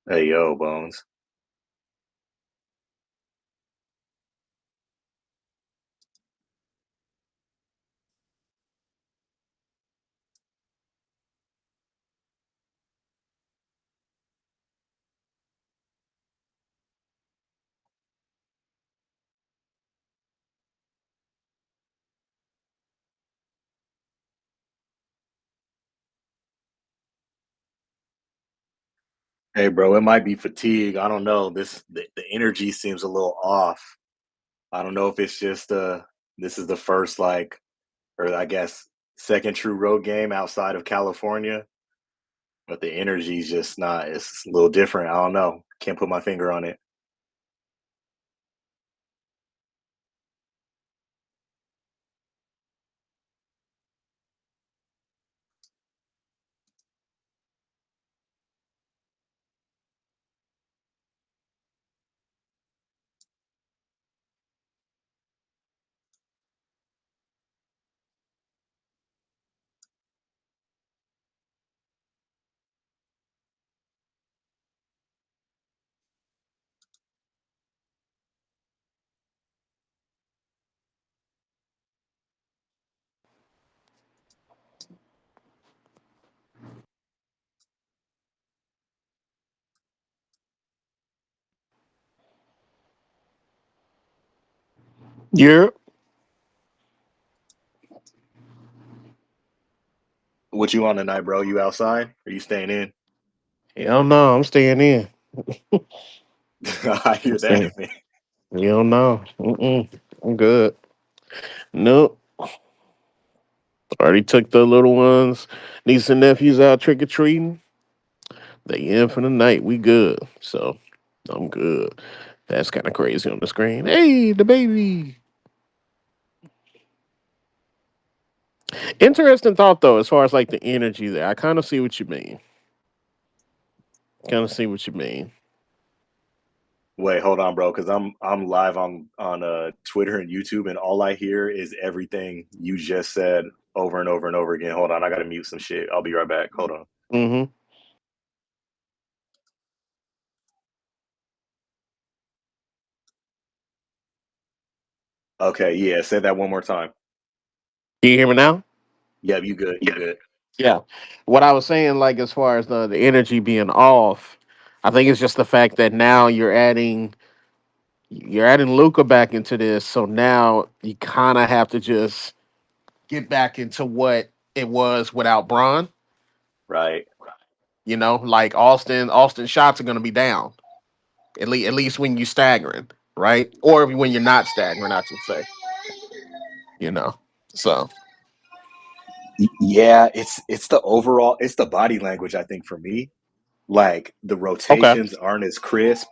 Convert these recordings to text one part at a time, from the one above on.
Hey yo, Bones. Hey bro, it might be fatigue. I don't know. The energy seems a little off. I don't know if it's just this is the first or I guess second true road game outside of California, but the energy's just not it's a little different. I don't know. Can't put my finger on it. Yeah. What you on tonight, bro? You outside? Are you staying in? Hell no, I'm staying in. I I'm hear that, staying. man. Hell no. Mm-mm. I'm good. Nope. Already took the little ones, niece and nephews out trick or treating. They in for the night. We good. So I'm good. That's kind of crazy on the screen. Hey, the baby. Interesting thought though, as far as like the energy there. I kind of see what you mean. Kind of see what you mean. Wait, hold on, bro, because I'm live on Twitter and YouTube, and all I hear is everything you just said over and over and over again. Hold on, I gotta mute some shit. I'll be right back. Hold on. Mm-hmm. Okay, yeah, say that one more time. Can you hear me now? Yep, you good, you good. Yeah. What I was saying, like as far as the energy being off, I think it's just the fact that now you're adding Luca back into this, so now you kind of have to just get back into what it was without Braun. Right. Like Austin shots are going to be down at least when you're staggering, right? Or when you're not staggering, I should say. You know, so Yeah, it's the overall, it's the body language, I think, for me. Like the okay. rotations aren't as crisp.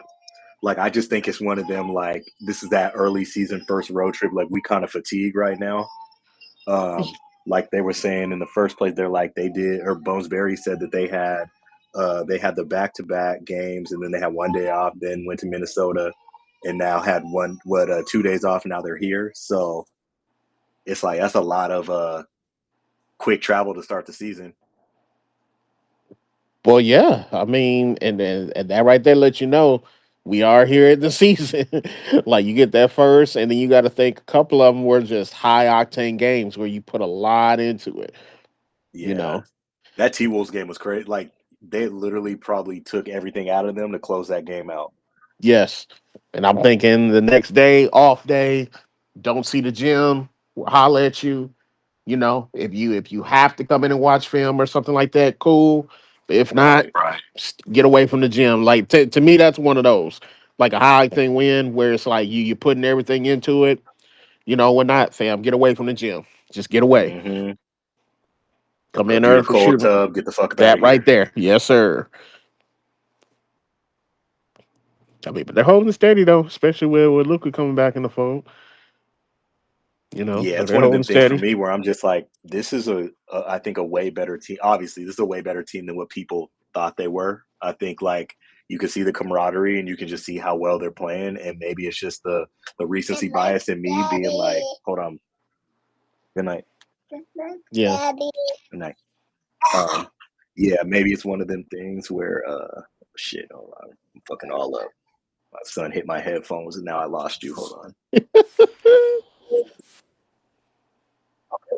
Like I just think it's one of them, like this is that early season first road trip. Like we kind of fatigue right now. Um, like they were saying in the first place, they're like they did, or Bonesberry said that they had the back to back games, and then they had one day off, then went to Minnesota, and now had 2 days off. Now they're here, so it's like that's a lot of quick travel to start the season. Well, yeah. I mean, and that right there lets you know we are here at the season. Like you get that first, and then you got to think a couple of them were just high octane games where you put a lot into it. You Yeah, know. that T Wolves game was crazy. Like they literally probably took everything out of them to close that game out. Yes. And I'm thinking the next day, off day, don't see the gym, we'll holler at you. If you have to come in and watch film or something like that, cool. But if not, Right. just get away from the gym. Like to me, that's one of those. Like a high thing win where it's like you're putting everything into it. We're not, fam. Get away from the gym. Just get away. Mm-hmm. Come Go in get a there for cold shooting. tub. Get the fuck up out That of right here. there. Yes, sir. I mean, but they're holding steady though, especially with Luca coming back in the fold. Yeah, So it's they're one of holding them things for steady. me where I'm just like, this is I think a way better team. Obviously, this is a way better team than what people thought they were. I think like you can see the camaraderie and you can just see how well they're playing, and maybe it's just the recency bias in me being like, hold on, good night, Yeah. good night. Um, yeah, maybe it's one of them things where Shit, hold on. I'm fucking all up. My son hit my headphones and now I lost you. Hold on.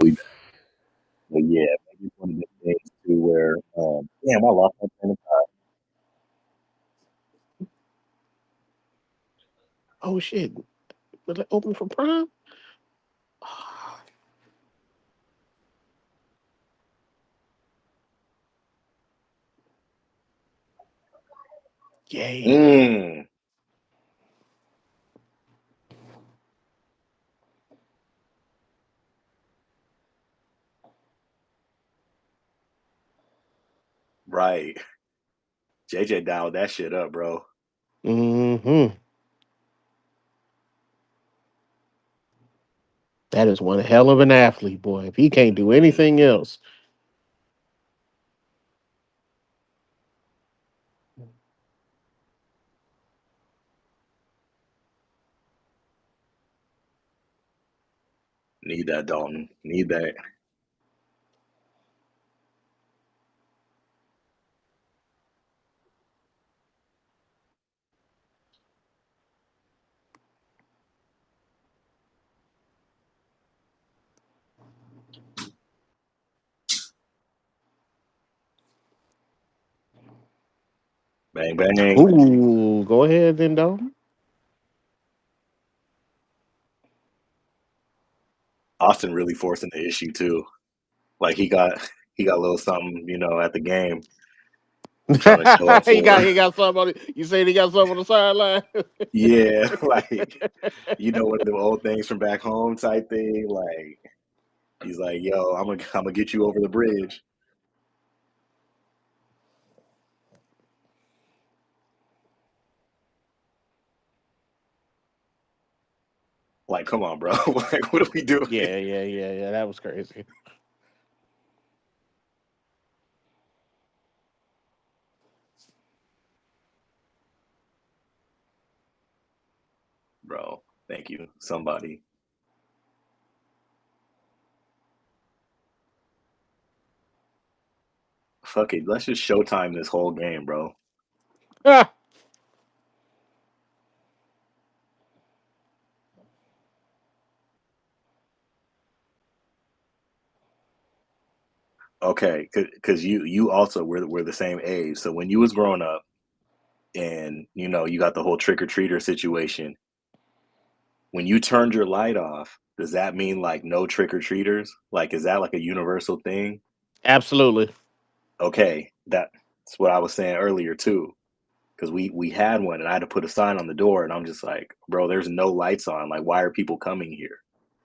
We But yeah, maybe it's one of the things too where damn I lost my train of thought. Oh shit! Was it open for Prime? Ah, yay! Mm, right. JJ dialed that shit up, bro. Hmm. That is one hell of an athlete, boy. If he can't do anything Mm, else, need that, Dalton. Need that. Bang bang. ooh, go ahead then, though. Austin really forcing the issue too. Like he got a little something, at the game, trying to show up he got for. he got something on it. You saying he got something on the sideline? Yeah, like one of the old things from back home type thing. Like he's like, yo, I'm gonna get you over the bridge. Like, come on, bro. Like, what are we doing? Yeah. That was crazy. Bro, thank you. Somebody. Fuck it. Let's just showtime this whole game, bro. Ah, Okay, because you also we're the same age. So when you was growing up and you got the whole trick or treater situation, when you turned your light off, does that mean like no trick or treaters? Like, is that like a universal thing? absolutely. Okay, that's what I was saying earlier too. Because we had one and I had to put a sign on the door, and I'm just like, bro, there's no lights on. Like, why are people coming here?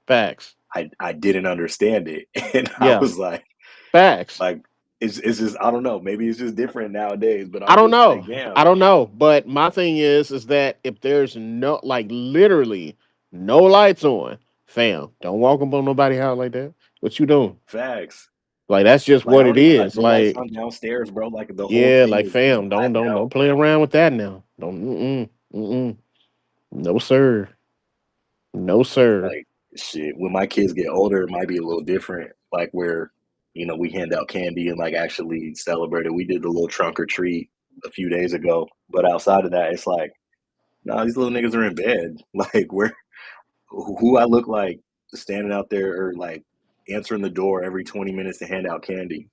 Facts. I didn't understand it, and I Yeah, was facts. like, it's just I don't know. Maybe it's just different nowadays, but I I'm don't just know. like, I damn, don't know. But my thing is that if there's no, like, literally no lights on, fam, don't walk up on nobody house like that. What you doing? facts. Like, that's just Like I what it don't even got is. no lights on Like, downstairs, bro. Like the whole yeah, thing like, is fam, don't blacked don't out. don't play around with that now. Don't. Mm-mm. No sir. No sir. Like shit. When my kids get older, it might be a little different. Like where we hand out candy and like actually celebrate it. We did the little trunk or treat a few days ago, but outside of that, it's like, nah, these little niggas are in bed. Like where who I look like standing out there or like answering the door every 20 minutes to hand out candy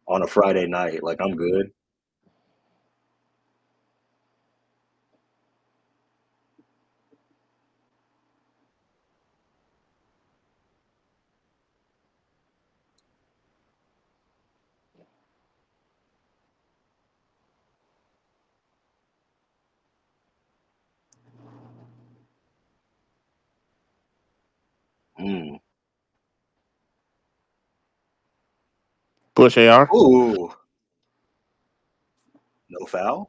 on a Friday night. Like I'm good. Mm. Push AR. Ooh, no foul.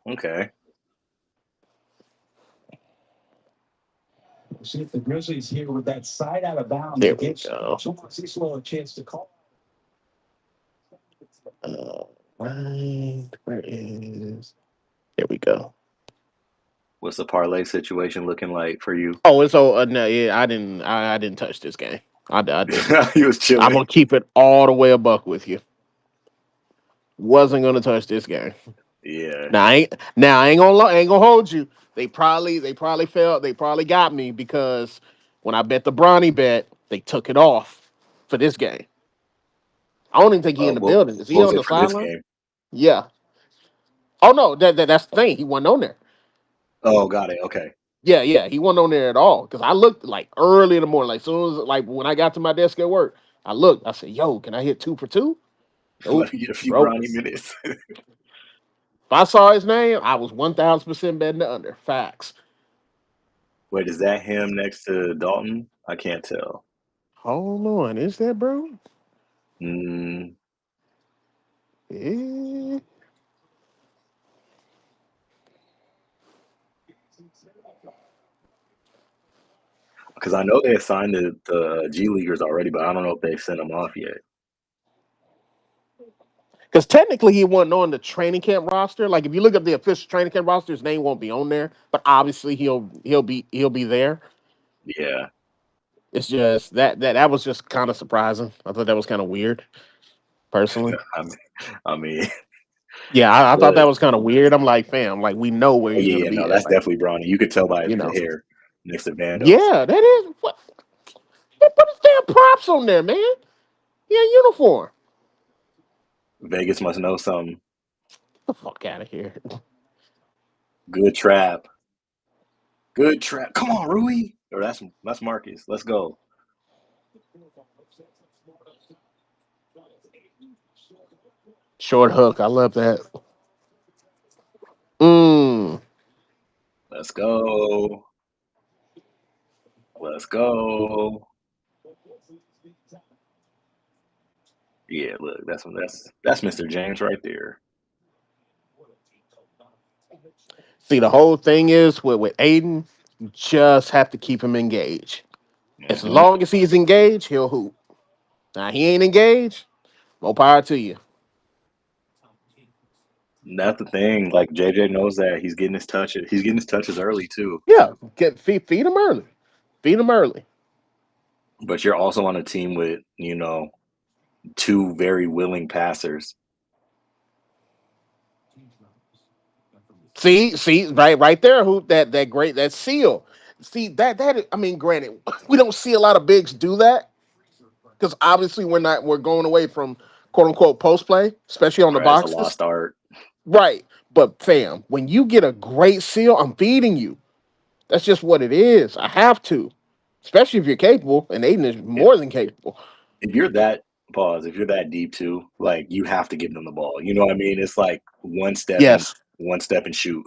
Okay. See if the Grizzlies here with that side out of bounds. There It we gives go. Cecil a chance to call. Right. Where is? There we go. What's the parlay situation looking like for you? Oh, and so no, yeah, I didn't touch this game. I didn't. He was I'm chilling. gonna keep it all the way a buck with you. Wasn't gonna touch this game. Yeah. I ain't gonna I ain't gonna hold you. They probably felt they probably got me because when I bet the Bronny bet, they took it off for this game. I don't even think he in the What building. Is he was on it the for this sideline? game? Yeah. Oh no, that's the thing. He wasn't on there. Oh, got it. Okay. Yeah, he wasn't on there at all. Because I looked like early in the morning, like soon as like when I got to my desk at work, I looked. I said, "Yo, can I hit 2 for 2?" Let Nope, me get a few broke. brownie minutes. If I saw his name, I was 1,000% betting the under. Facts. Wait, is that him next to Dalton? I can't tell. Hold on, is that bro? Mm, Eh. because I know they assigned the G Leaguers already, but I don't know if they've sent them off yet. Because technically he wasn't on the training camp roster. Like if you look at the official training camp roster, his name won't be on there. But obviously he'll be there. Yeah. It's just that was just kind of surprising. I thought that was kind of weird, personally. I mean, I mean, Yeah, I thought that look. was kind of weird. I'm like, fam, like we know where Oh he's yeah, gonna yeah, be no, at. that's Like, definitely Bronny. You could tell by you the know. hair next to Vando's. Yeah, that is what they put his damn props on there, man. He in uniform. Vegas must know something. Get the fuck out of here. Good trap. Good trap. Come on, Rui. Or that's Marcus. Let's go. Short hook. I love that. Mm. Let's go. Let's go. Yeah, look, that's Mr. James right there. See, the whole thing is with Aiden, you just have to keep him engaged. As Hmm. long as he's engaged, he'll hoop. Now he ain't engaged. More power to you. That's the thing. Like JJ knows that he's getting his touches. He's getting his touches early too. Yeah, feed him early. Feed him early. But you're also on a team with, two very willing passers. See, right there. Who that great that seal. See that I mean, granted, we don't see a lot of bigs do that because obviously we're going away from quote unquote post play, especially on the Right, it's a boxes. lost art. Right. But fam, when you get a great seal, I'm feeding you. That's just what it is. I have to. Especially if you're capable, and Aiden is If, more than capable. if you're that if you're that deep too, like you have to give them the ball. You know what I mean? It's like Yes. one step and shoot.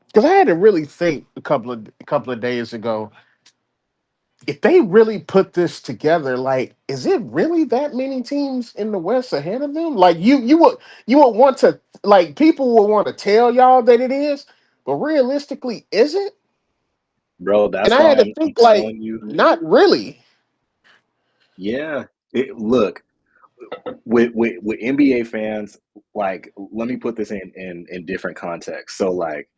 Because I had to really think a couple of days ago, if they really put this together, like, is it really that many teams in the West ahead of them? Like you would want to like people will want to tell y'all that it is, but realistically, is it? Bro, And that's I why had to I'm think like, telling you. not really. Yeah. Look, with NBA fans, like let me put this in different contexts. So like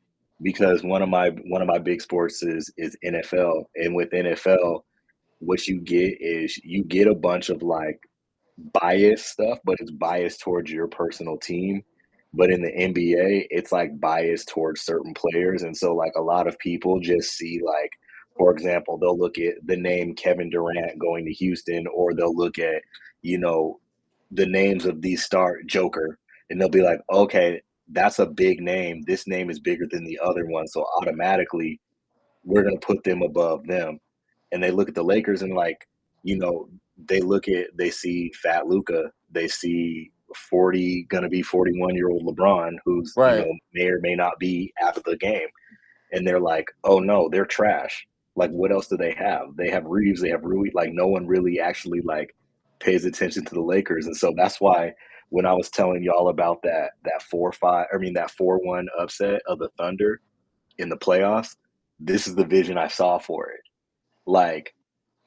because one of my big sports is NFL, and with NFL, what you get is you get a bunch of like bias stuff, but it's biased towards your personal team. But in the NBA, it's like biased towards certain players. And so like a lot of people just see like, for example, they'll look at the name Kevin Durant going to Houston, or they'll look at, you know, the names of these star Joker, and they'll be like, okay, that's a big name. This name is bigger than the other one. So automatically we're gonna put them above them. And they look at the Lakers and like, you know, they see Fat Luca, they see 41-year-old LeBron, who's, Right. may or may not be out of the game. And they're like, oh no, they're trash. Like what else do they have? They have Reeves, they have Rui, like no one really actually like pays attention to the Lakers. And so that's why when I was telling y'all about that 4-5, I mean that 4-1 upset of the Thunder in the playoffs, this is the vision I saw for it. Like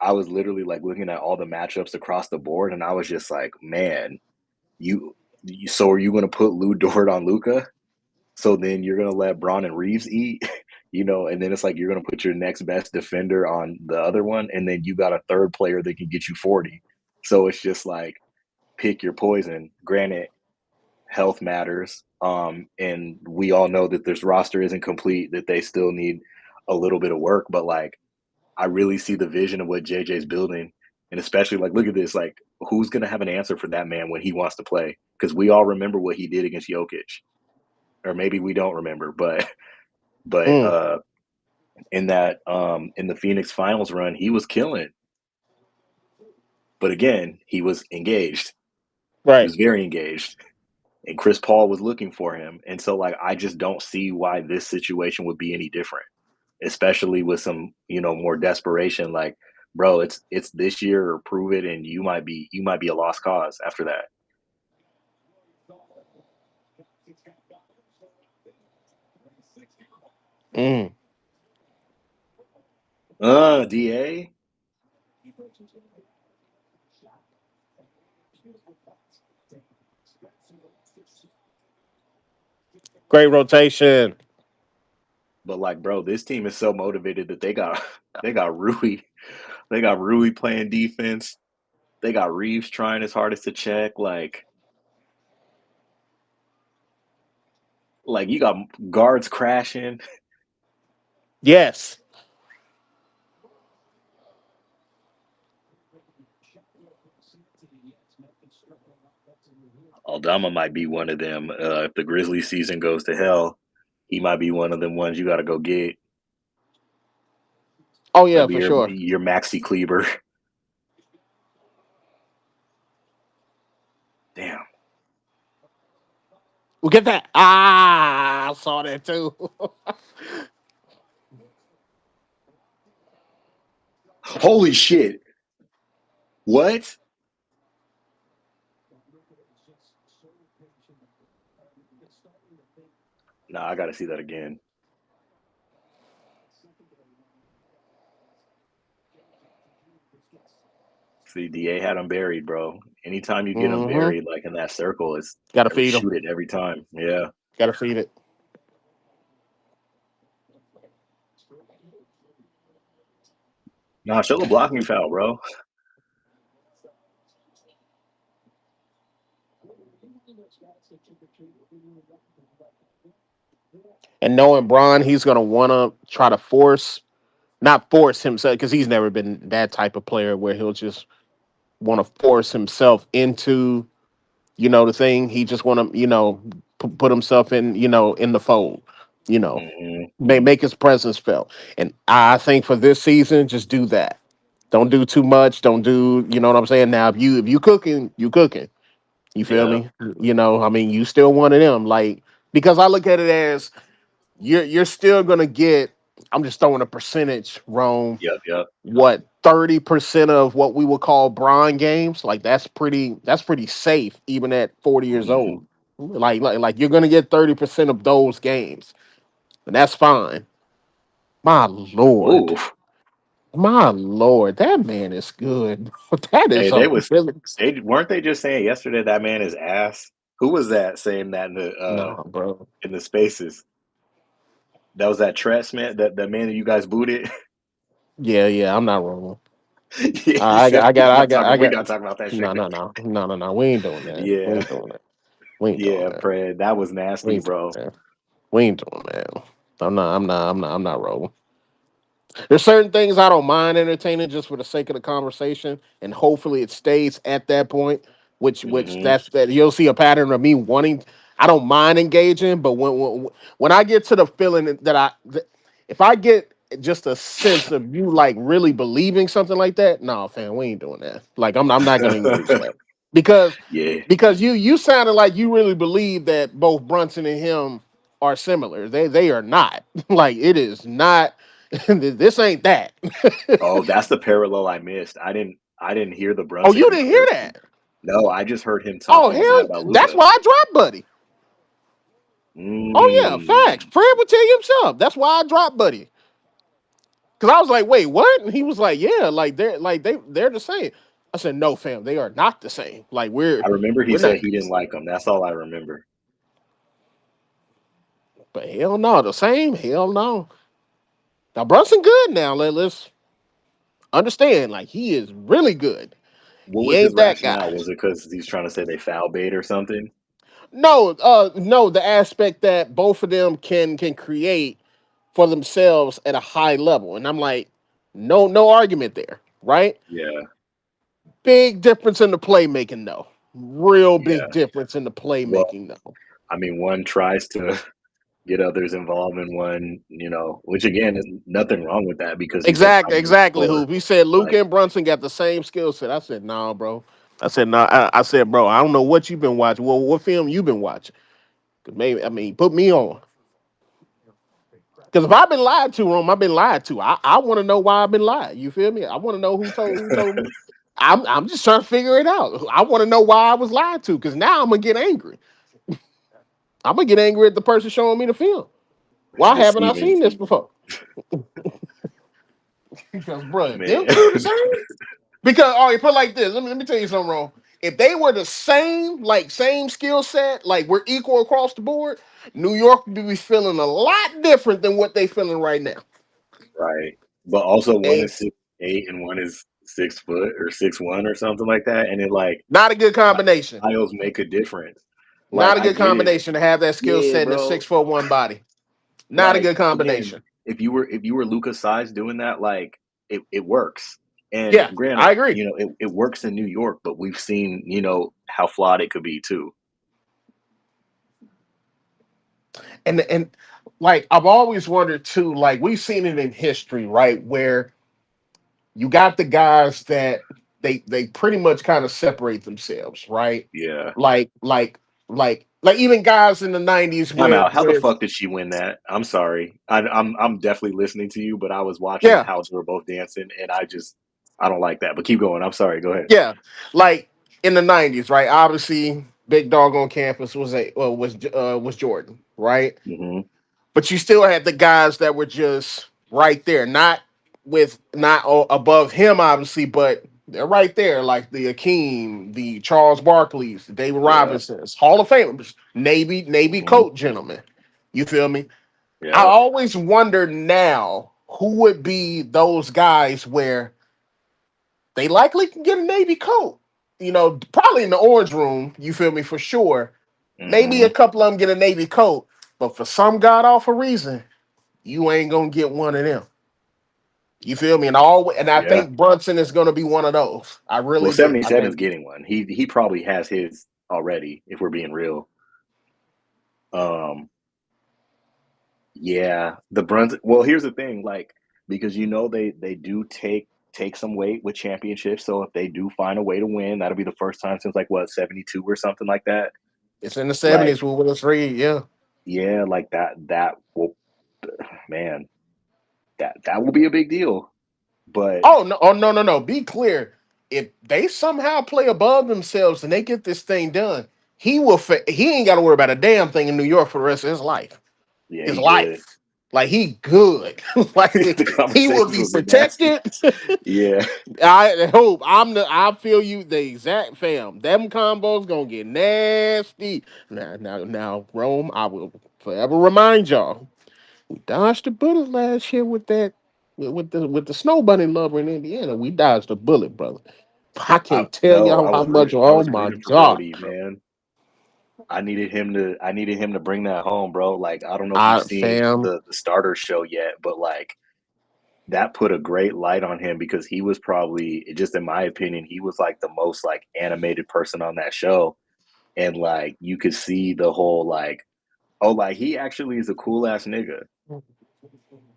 I was literally like looking at all the matchups across the board, and I was just like, man, you So are you going to put Lou Dort on Luca? So then you're going to let Braun and Reeves eat, and then it's like you're going to put your next best defender on the other one, and then you got a third player that can get you 40. So it's just like pick your poison. Granted, health matters, and we all know that this roster isn't complete, that they still need a little bit of work. But like, I really see the vision of what JJ's building, and especially like, look at this, like, who's going to have an answer for that man when he wants to play? Because we all remember what he did against Jokic, or maybe we don't remember, but Mm, in the Phoenix Finals run, he was killing. But again, he was engaged. He right. was very engaged. And Chris Paul was looking for him. And so like I just don't see why this situation would be any different, especially with some, more desperation. Like, bro, it's this year or prove it, and you might be a lost cause after that. Mm. DA. Great rotation. But like, bro, this team is so motivated that they got Rui. They got Rui playing defense. They got Reeves trying his hardest to check. Like you got guards crashing. Yes. Aldama might be one of them. If the Grizzlies season goes to hell, he might be one of them ones you got to go get. Oh yeah, That'd be for your sure. Maxi Kleber. Damn. We'll get that. I saw that too. Holy shit. What? Nah, I got to see that again. See, DA had him buried, bro. Anytime you get him Mm-hmm. buried, like in that circle, it's Gotta feed him. shoot it every time. Yeah. Gotta feed it. Nah, show the blocking foul, bro. And knowing Braun, he's gonna wanna try to not force himself, because he's never been that type of player where he'll just want to force himself into, the thing. He just want to, put himself in, in the fold, you know, Mm-hmm. make his presence felt. And I think for this season, just do that. Don't do too much. Don't do, you know what I'm saying? Now, if you cooking, you cooking. You feel Yep. me? I mean, you still one of them. Like, because I look at it as you're still gonna get. I'm just throwing a percentage, Rome. Yep. Yep. What 30% of what we would call Bron games? Like that's pretty safe, even at 40 years Mm-hmm. old. Like you're gonna get 30% of those games, and that's fine. My lord, Oof. my lord, that man is good. That is Hey, a really they weren't they just saying yesterday that man is ass? Who was that saying that no, bro. in the spaces? That was that Tress man, that man that you guys booted. Yeah, yeah, I'm not wrong. Yeah, he I got, said I got, I got, we I got. gotta talk about that shit. No, no, no, no, no, no. We ain't doing that. We Yeah, ain't doing that. We ain't doing yeah, that. Fred, that was We nasty, ain't doing bro. that. We ain't doing that. I'm not rolling. There's certain things I don't mind entertaining just for the sake of the conversation, and hopefully it stays at that point. Which Hmm. that you'll see a pattern of me wanting. I don't mind engaging, but when I get to the feeling if I get just a sense of you like really believing something like that, no, fam, we ain't doing that. Like I'm not gonna engage that because Yeah. you sounded like you really believe that both Brunson and him are similar. They are not. Like it is not. This ain't that. Oh, that's the parallel I missed. I didn't hear the Oh, Brunson you didn't hear comparison. that? No, I just heard him Oh talking bad hell, about that's Luca. why I dropped Buddy. Oh yeah, facts. Mm. Fred would tell you himself. That's why I dropped Buddy. Cause I was like, wait, what? And he was like, yeah, like they're the same. I said, no, fam, they are not the same. Like I remember he we're not. said he didn't like them. That's all I remember. But hell no, the same. Hell no. Now Brunson good now. Let's understand. Like he is really good. What He was his ain't that guy. rationale? Was it because he's trying to say they foul bait or something? No. The aspect that both of them can create for themselves at a high level, and I'm like, no argument there, right? Yeah, Big difference in the playmaking, though. Real big yeah. difference in the Well, playmaking, though. I mean, one tries to get others involved in one, which again is nothing wrong with that because he's a dominant Exactly. Who scorer. he said Like, Luka and Brunson got the same skill set. I said, nah, bro. I said, nah. I said, bro, I don't know what you've been watching. Well, what film you been watching? Cause maybe I mean, put me on. Because if I've been lied to, I've been lied to. I want to know why I've been lied. You feel me? I want to know who told me. I'm just trying to figure it out. I want to know why I was lied to. Because now I'm gonna get angry. I'm gonna get angry at the person showing me the film. Why haven't I deceiving seen this before? Because, bro, if them man. two the same. Because, all right, put it like this. Let me tell you something wrong. If they were the same, like same skill set, like we're equal across the board, New York would be feeling a lot different than what they feeling right now. Right. But also one And is 6'8" and one is 6 foot or 6'1" or something like that. And it like not a good combination. styles make a difference. Like Not a I good get it. combination to have that skill Yeah, set in a bro. 6'1" body. Not a Like good again, combination. if you were Luca's size doing that, like it works. And Yeah, granted, I agree. it works in New York, but we've seen, how flawed it could be too. And like I've always wondered too, like we've seen it in history, right? Where you got the guys that they pretty much kind of separate themselves, right? Yeah. Like like like even guys in the 90s Time where out. How the where fuck did she win that? I'm sorry. I'm definitely listening to you, but I was watching yeah, how they were both dancing, and I don't like that. But keep going. I'm sorry. Go ahead. yeah, like in the 90s, right? Obviously, big dog on campus was Jordan, right? Hmm. But you still had the guys that were just right there, not above him, obviously, but they're right there, like the Akeem, the Charles Barkleys, the David Yeah. Robinsons, Hall of Famers, Navy Hmm. coat gentlemen. You feel me? I Yeah. always wonder now who would be those guys where they likely can get a Navy coat. Probably in the orange room. You feel me for sure. Maybe Hmm. a couple of them get a Navy coat, but for some god awful reason, you ain't gonna get one of them. You feel me? And I Yeah. think Brunson is gonna be one of those. I Well, really do. I 77's think getting one. He probably has his already. If we're being real. Um. Yeah. The Bruns. Well, here's the thing. Like because they do take some weight with championships. So if they do find a way to win, that'll be the first time since like what 72 or something like that. it's in the Like 70s with Willis Reed. Yeah. yeah, like that will man, that will be a big deal. But Oh no! Oh no! No! No! Be clear. If they somehow play above themselves and they get this thing done, he will. He ain't got to worry about a damn thing in New York for the rest of his life. yeah, His he good. life, like he good. Like The he will conversations be will get nasty. protected. Yeah. I hope I feel you the exact fam. Them combos gonna get nasty. Now, Rome. I will forever remind y'all. We dodged a bullet last year with that with the snow bunny lover in Indiana. We dodged a bullet, brother. I I can't tell no, I y'all how was much. rooting I Oh was my rooting for god. Brody, man. I needed him to bring that home, bro. Like I don't know if you've I seen fam. the starter show yet, but like that put a great light on him because he was probably just in my opinion, he was like the most like animated person on that show. And like you could see the whole like, oh, like he actually is a cool ass nigga,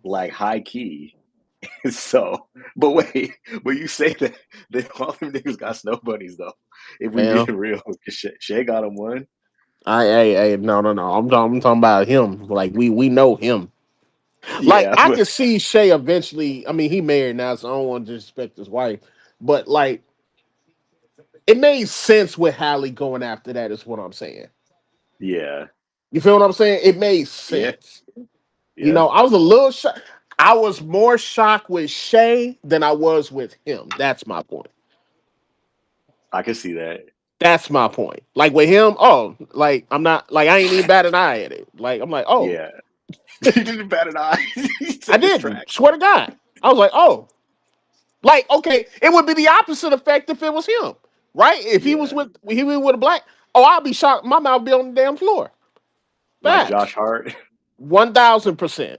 like high key. So, but wait, but you say that all them niggas got snow bunnies though. If we being Fam. real, Shay got him one. No. I'm talking about him. Like we know him. Like Yeah, I but could see Shay eventually. I mean, he married now, so I don't want to disrespect his wife. But like, it made sense with Hallie going after that. Is what I'm saying. yeah, You feel what I'm saying? It made yeah, sense. yeah, I was a little shocked. I was more shocked with Shay than I was with him. That's my point. I can see that. That's my point. Like with him, like I'm not like I ain't even bat an eye at it. Like I'm like, Yeah. You didn't bat an eye. You I took his didn't. track. Swear to God. I was like, like okay, it would be the opposite effect if it was him, right? If Yeah. he was with a black, I'd be shocked. My mouth be on the damn floor. Like Facts, Josh Hart. 1000%.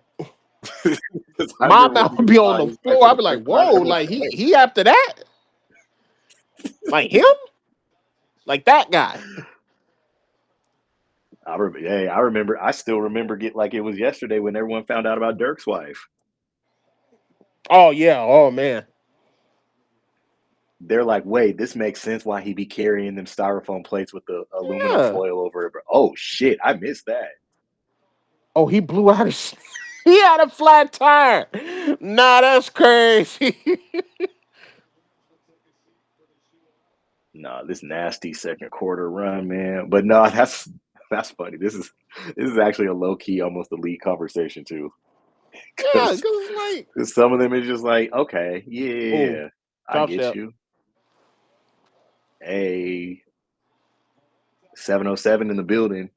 'Cause I My remember mouth when he would was be on on, the he was like floor. for I'd the be like, first time whoa, ever. like Like, wait. he after that, like him, like that guy. I remember. I still remember get like it was yesterday when everyone found out about Dirk's wife. Oh yeah, oh man, They're like, wait, this makes sense why he be carrying them styrofoam plates with the aluminum yeah. foil over it. Oh shit, I missed that. Oh, he blew out his. He had a flat tire. Nah, that's crazy. Nah, this nasty second quarter run, man. But no, that's funny. This is actually a low key, almost elite conversation too, Yeah, because because it's like, some of them is just like, okay, oh, yeah, I drop get step. you. Hey, 707 in the building.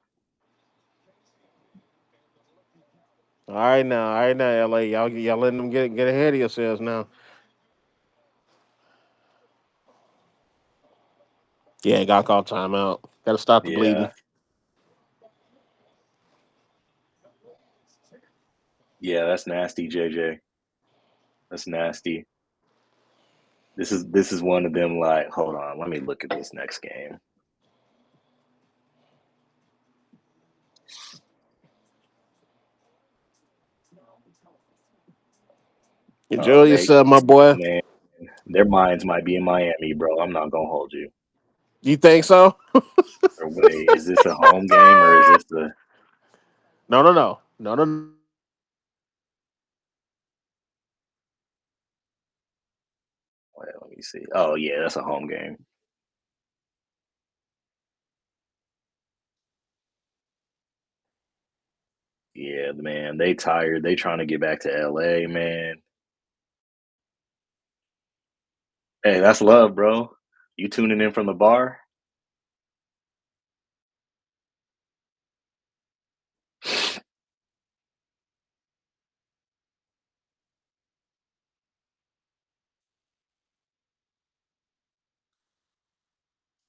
All right now, LA, y'all letting them get ahead of yourselves now. Yeah, got called timeout. Got to stop the bleeding. Yeah, yeah, that's nasty, JJ. That's nasty. This is one of them. Like, hold on, let me look at this next game. Enjoy yourself, my boy. Man, their minds might be in Miami, bro. I'm not gonna hold you. You think so? Or wait, is this a home game or is this the? No, no, no, no, no, no. Wait, let me see. Oh yeah, that's a home game. Yeah, man, they tired. They trying to get back to LA, man. Hey, that's love, bro. You tuning in from the bar?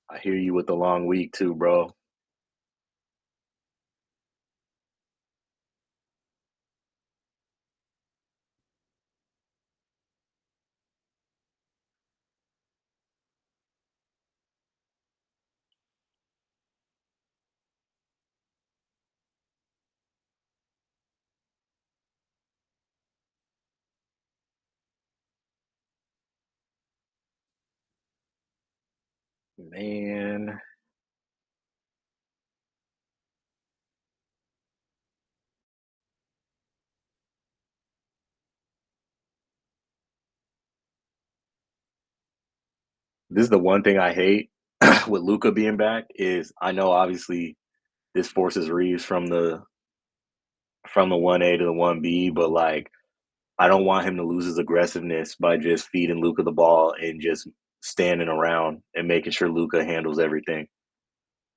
I hear you with the long week too, bro. Man, this is the one thing I hate with Luca being back is I know obviously this forces Reeves from the 1A to the 1B, but like I don't want him to lose his aggressiveness by just feeding Luca the ball and just standing around and making sure Luca handles everything.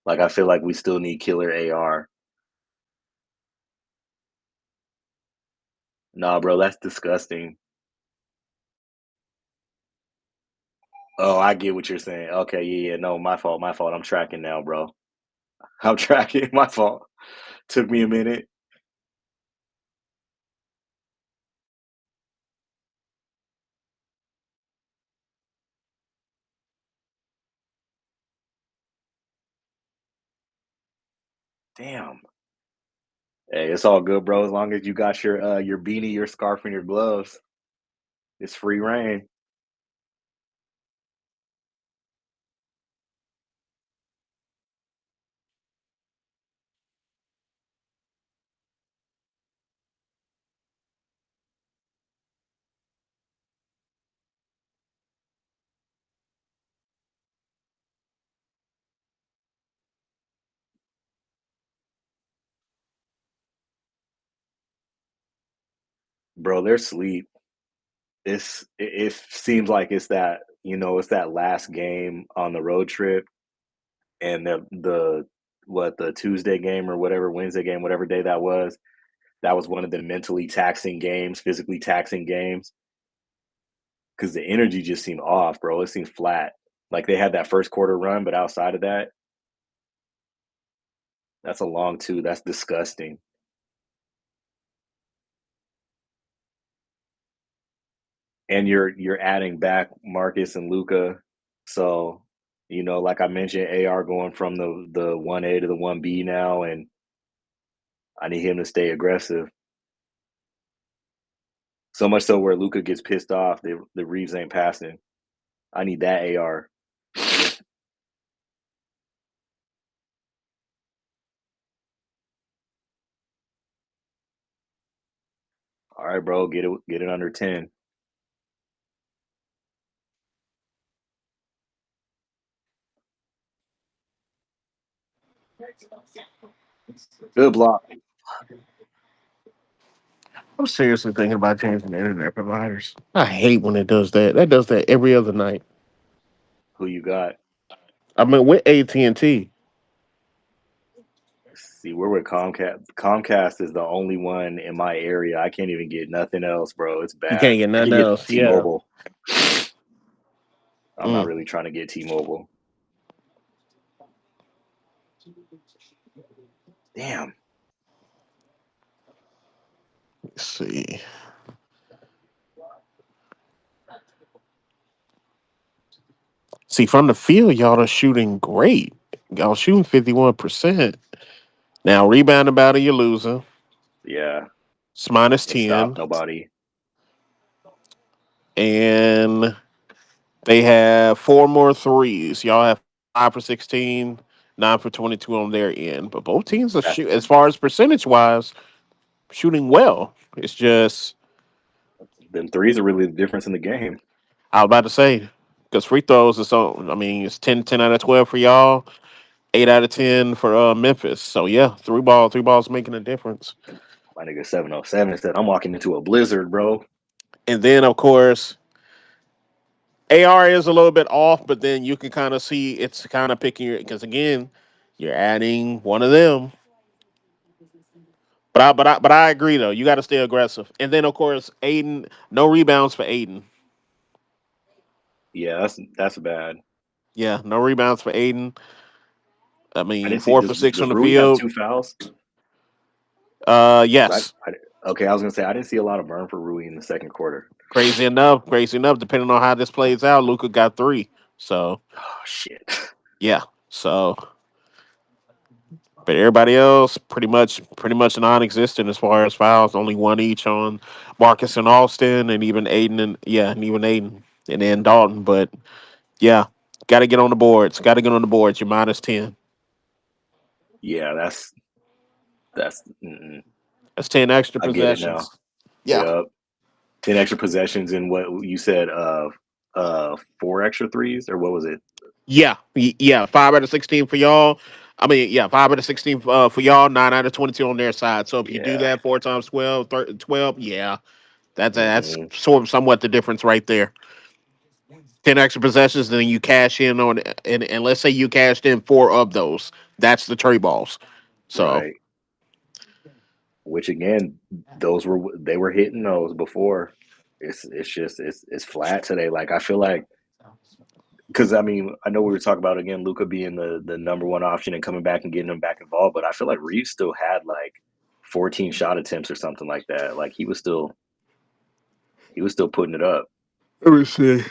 Like I feel like we still need killer AR. Nah, bro, that's disgusting. Oh, I get what you're saying. Okay, yeah, yeah. No, my fault, my fault. I'm tracking now, bro. I'm tracking. My fault. Took me a minute. Damn. Hey, it's all good, bro. As long as you got your beanie, your scarf, and your gloves, it's free reign. Bro, they're sleep. It seems like it's that it's that last game on the road trip, and the Tuesday game or whatever, Wednesday game, whatever day that was one of the mentally taxing games, physically taxing games, because the energy just seemed off, bro. It seemed flat. Like they had that first quarter run, but outside of that, that's a long two. That's disgusting. And you're adding back Marcus and Luca, so like I mentioned, AR going from the 1A to the 1B now, and I need him to stay aggressive. So much so where Luca gets pissed off, the Reeves ain't passing. I need that AR. All right, bro, get it under 10. Good block. I'm seriously thinking about changing the internet providers. I hate when it does that. That does that every other night. Who you got? I mean, with AT&T, See, we're with Comcast. Comcast is the only one in my area. I can't even get nothing else, bro. It's you bad. can't get I nothing can get else. Yeah. T-Mobile. I'm not Mm. really trying to get T-Mobile. Damn. Let's see. See, from the field, y'all are shooting great. Y'all shooting 51%. Now, rebounding battle, you're losing. Yeah. It's minus Can't stop 10. nobody. And they have four more threes. Y'all have 5 for 16, 9 for 22 on their end. But both teams are That's as far as percentage wise, shooting well. It's just them threes are really the difference in the game. I was about to say because free throws is so. I mean, it's 10 out of 12 for y'all, 8 out of 10 for Memphis. So yeah, three balls making a difference. My nigga 707 said I'm walking into a blizzard, bro. And then of course AR is a little bit off, but then you can kind of see it's kind of picking because again, you're adding one of them. But I agree though. You got to stay aggressive. And then of course Aiden, no rebounds for Aiden. Yeah, that's bad. Yeah, no rebounds for Aiden. I I mean, didn't see. four for Does six does from the Rui have field. 2 fouls? Yes. Okay, I was gonna say I didn't see a lot of burn for Rui in the second quarter. Crazy enough. Depending on how this plays out, Luca got three. So Oh shit. yeah. So, but everybody else pretty much non-existent as far as fouls. Only one each on Marcus and Austin, and even Aiden and even Aiden, and then Dalton. But yeah, got to get on the boards. Got to get on the boards. You're minus 10. Yeah, that's. Mm-mm. That's 10 extra I get it now. possessions. Yeah. Yep. 10 extra possessions in what you said. 4 extra threes, or what was it? Yeah. Yeah. 5 out of 16 for y'all. I mean, yeah, 5 out of 16 for y'all, 9 out of 22 on their side. So if you do Yeah. that 4 times 12, 12, yeah, that's Hmm. sort of somewhat the difference right there. 10 extra possessions, then you cash in on, and let's say you cashed in four of those. That's the trade balls. So Right. Which again, they were hitting those before. It's just it's flat today. Like I feel like because I mean I know we were talking about again Luca being the number one option and coming back and getting him back involved, but I feel like Reeves still had like 14 shot attempts or something like that. Like he was still putting it up. let me see.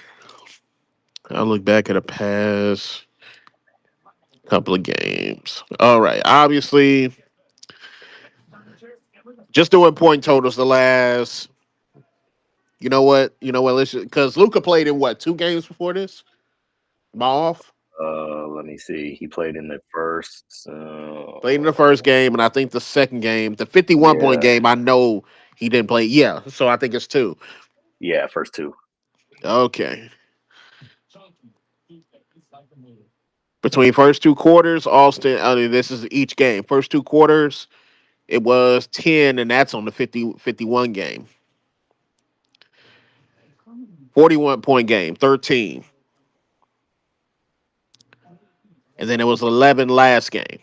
I look back at a past couple of games. All right, obviously, just doing point totals the last. You know what? You know what? Let's because Luca played in what 2 games before this. Am I off? Let me see. He played in the first. Played in the first game, and I think the second game, the 51 point Yeah, game. I know he didn't play. Yeah, so I think it's two. yeah, first two. Okay. Between first two quarters, Austin. I mean, this is each game. First two quarters, it was 10, and that's on the 51 game. 41 point game, 13. and then it was 11 last game.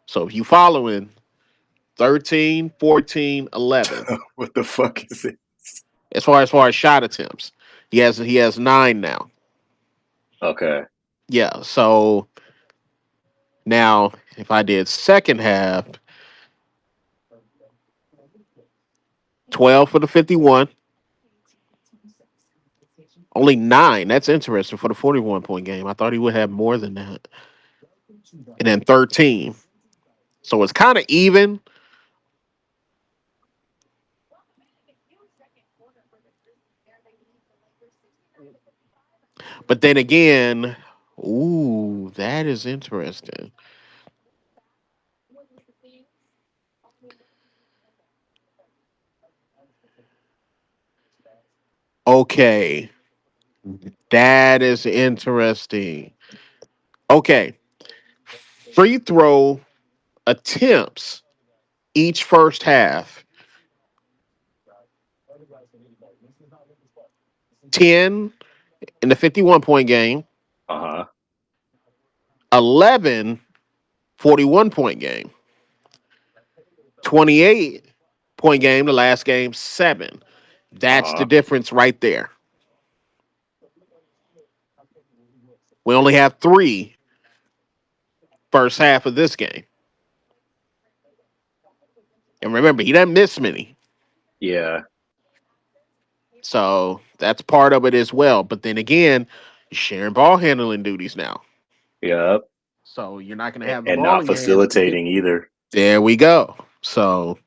So if you following 13, 14, 11, What the fuck is it? as far as shot attempts, he has 9 now. Okay. Yeah. So now if I did second half, 12 for the 51, only 9. That's interesting for the 41-point game. I thought he would have more than that. And then 13. So it's kind of even. But then again, ooh, that is interesting. Okay, that is interesting. Okay, free throw attempts each first half: 10 in the 51-point game, Uh-huh. 11 41-point game, 28-point game, the last game, 7. That's the Uh-huh. difference right there. We only have 3 first half of this game. And remember, he doesn't miss many. Yeah. So that's part of it as well. But then again, you're sharing ball handling duties now. Yep. So you're not going to have the And ball not in your hands. facilitating either. There we go. So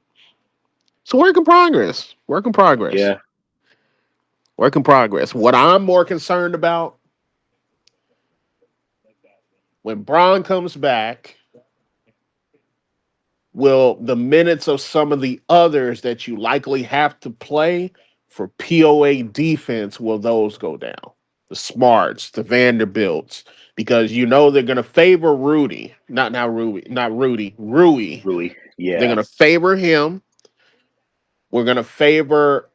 work in progress. Work in progress. Yeah. Work in progress. What I'm more concerned about when Braun comes back, will the minutes of some of the others that you likely have to play for POA defense, will those go down? The Smarts, the Vanderbilts, because you know they're going to favor Rudy, Rui. Really. They're Yeah. going to favor him. We're going to favor.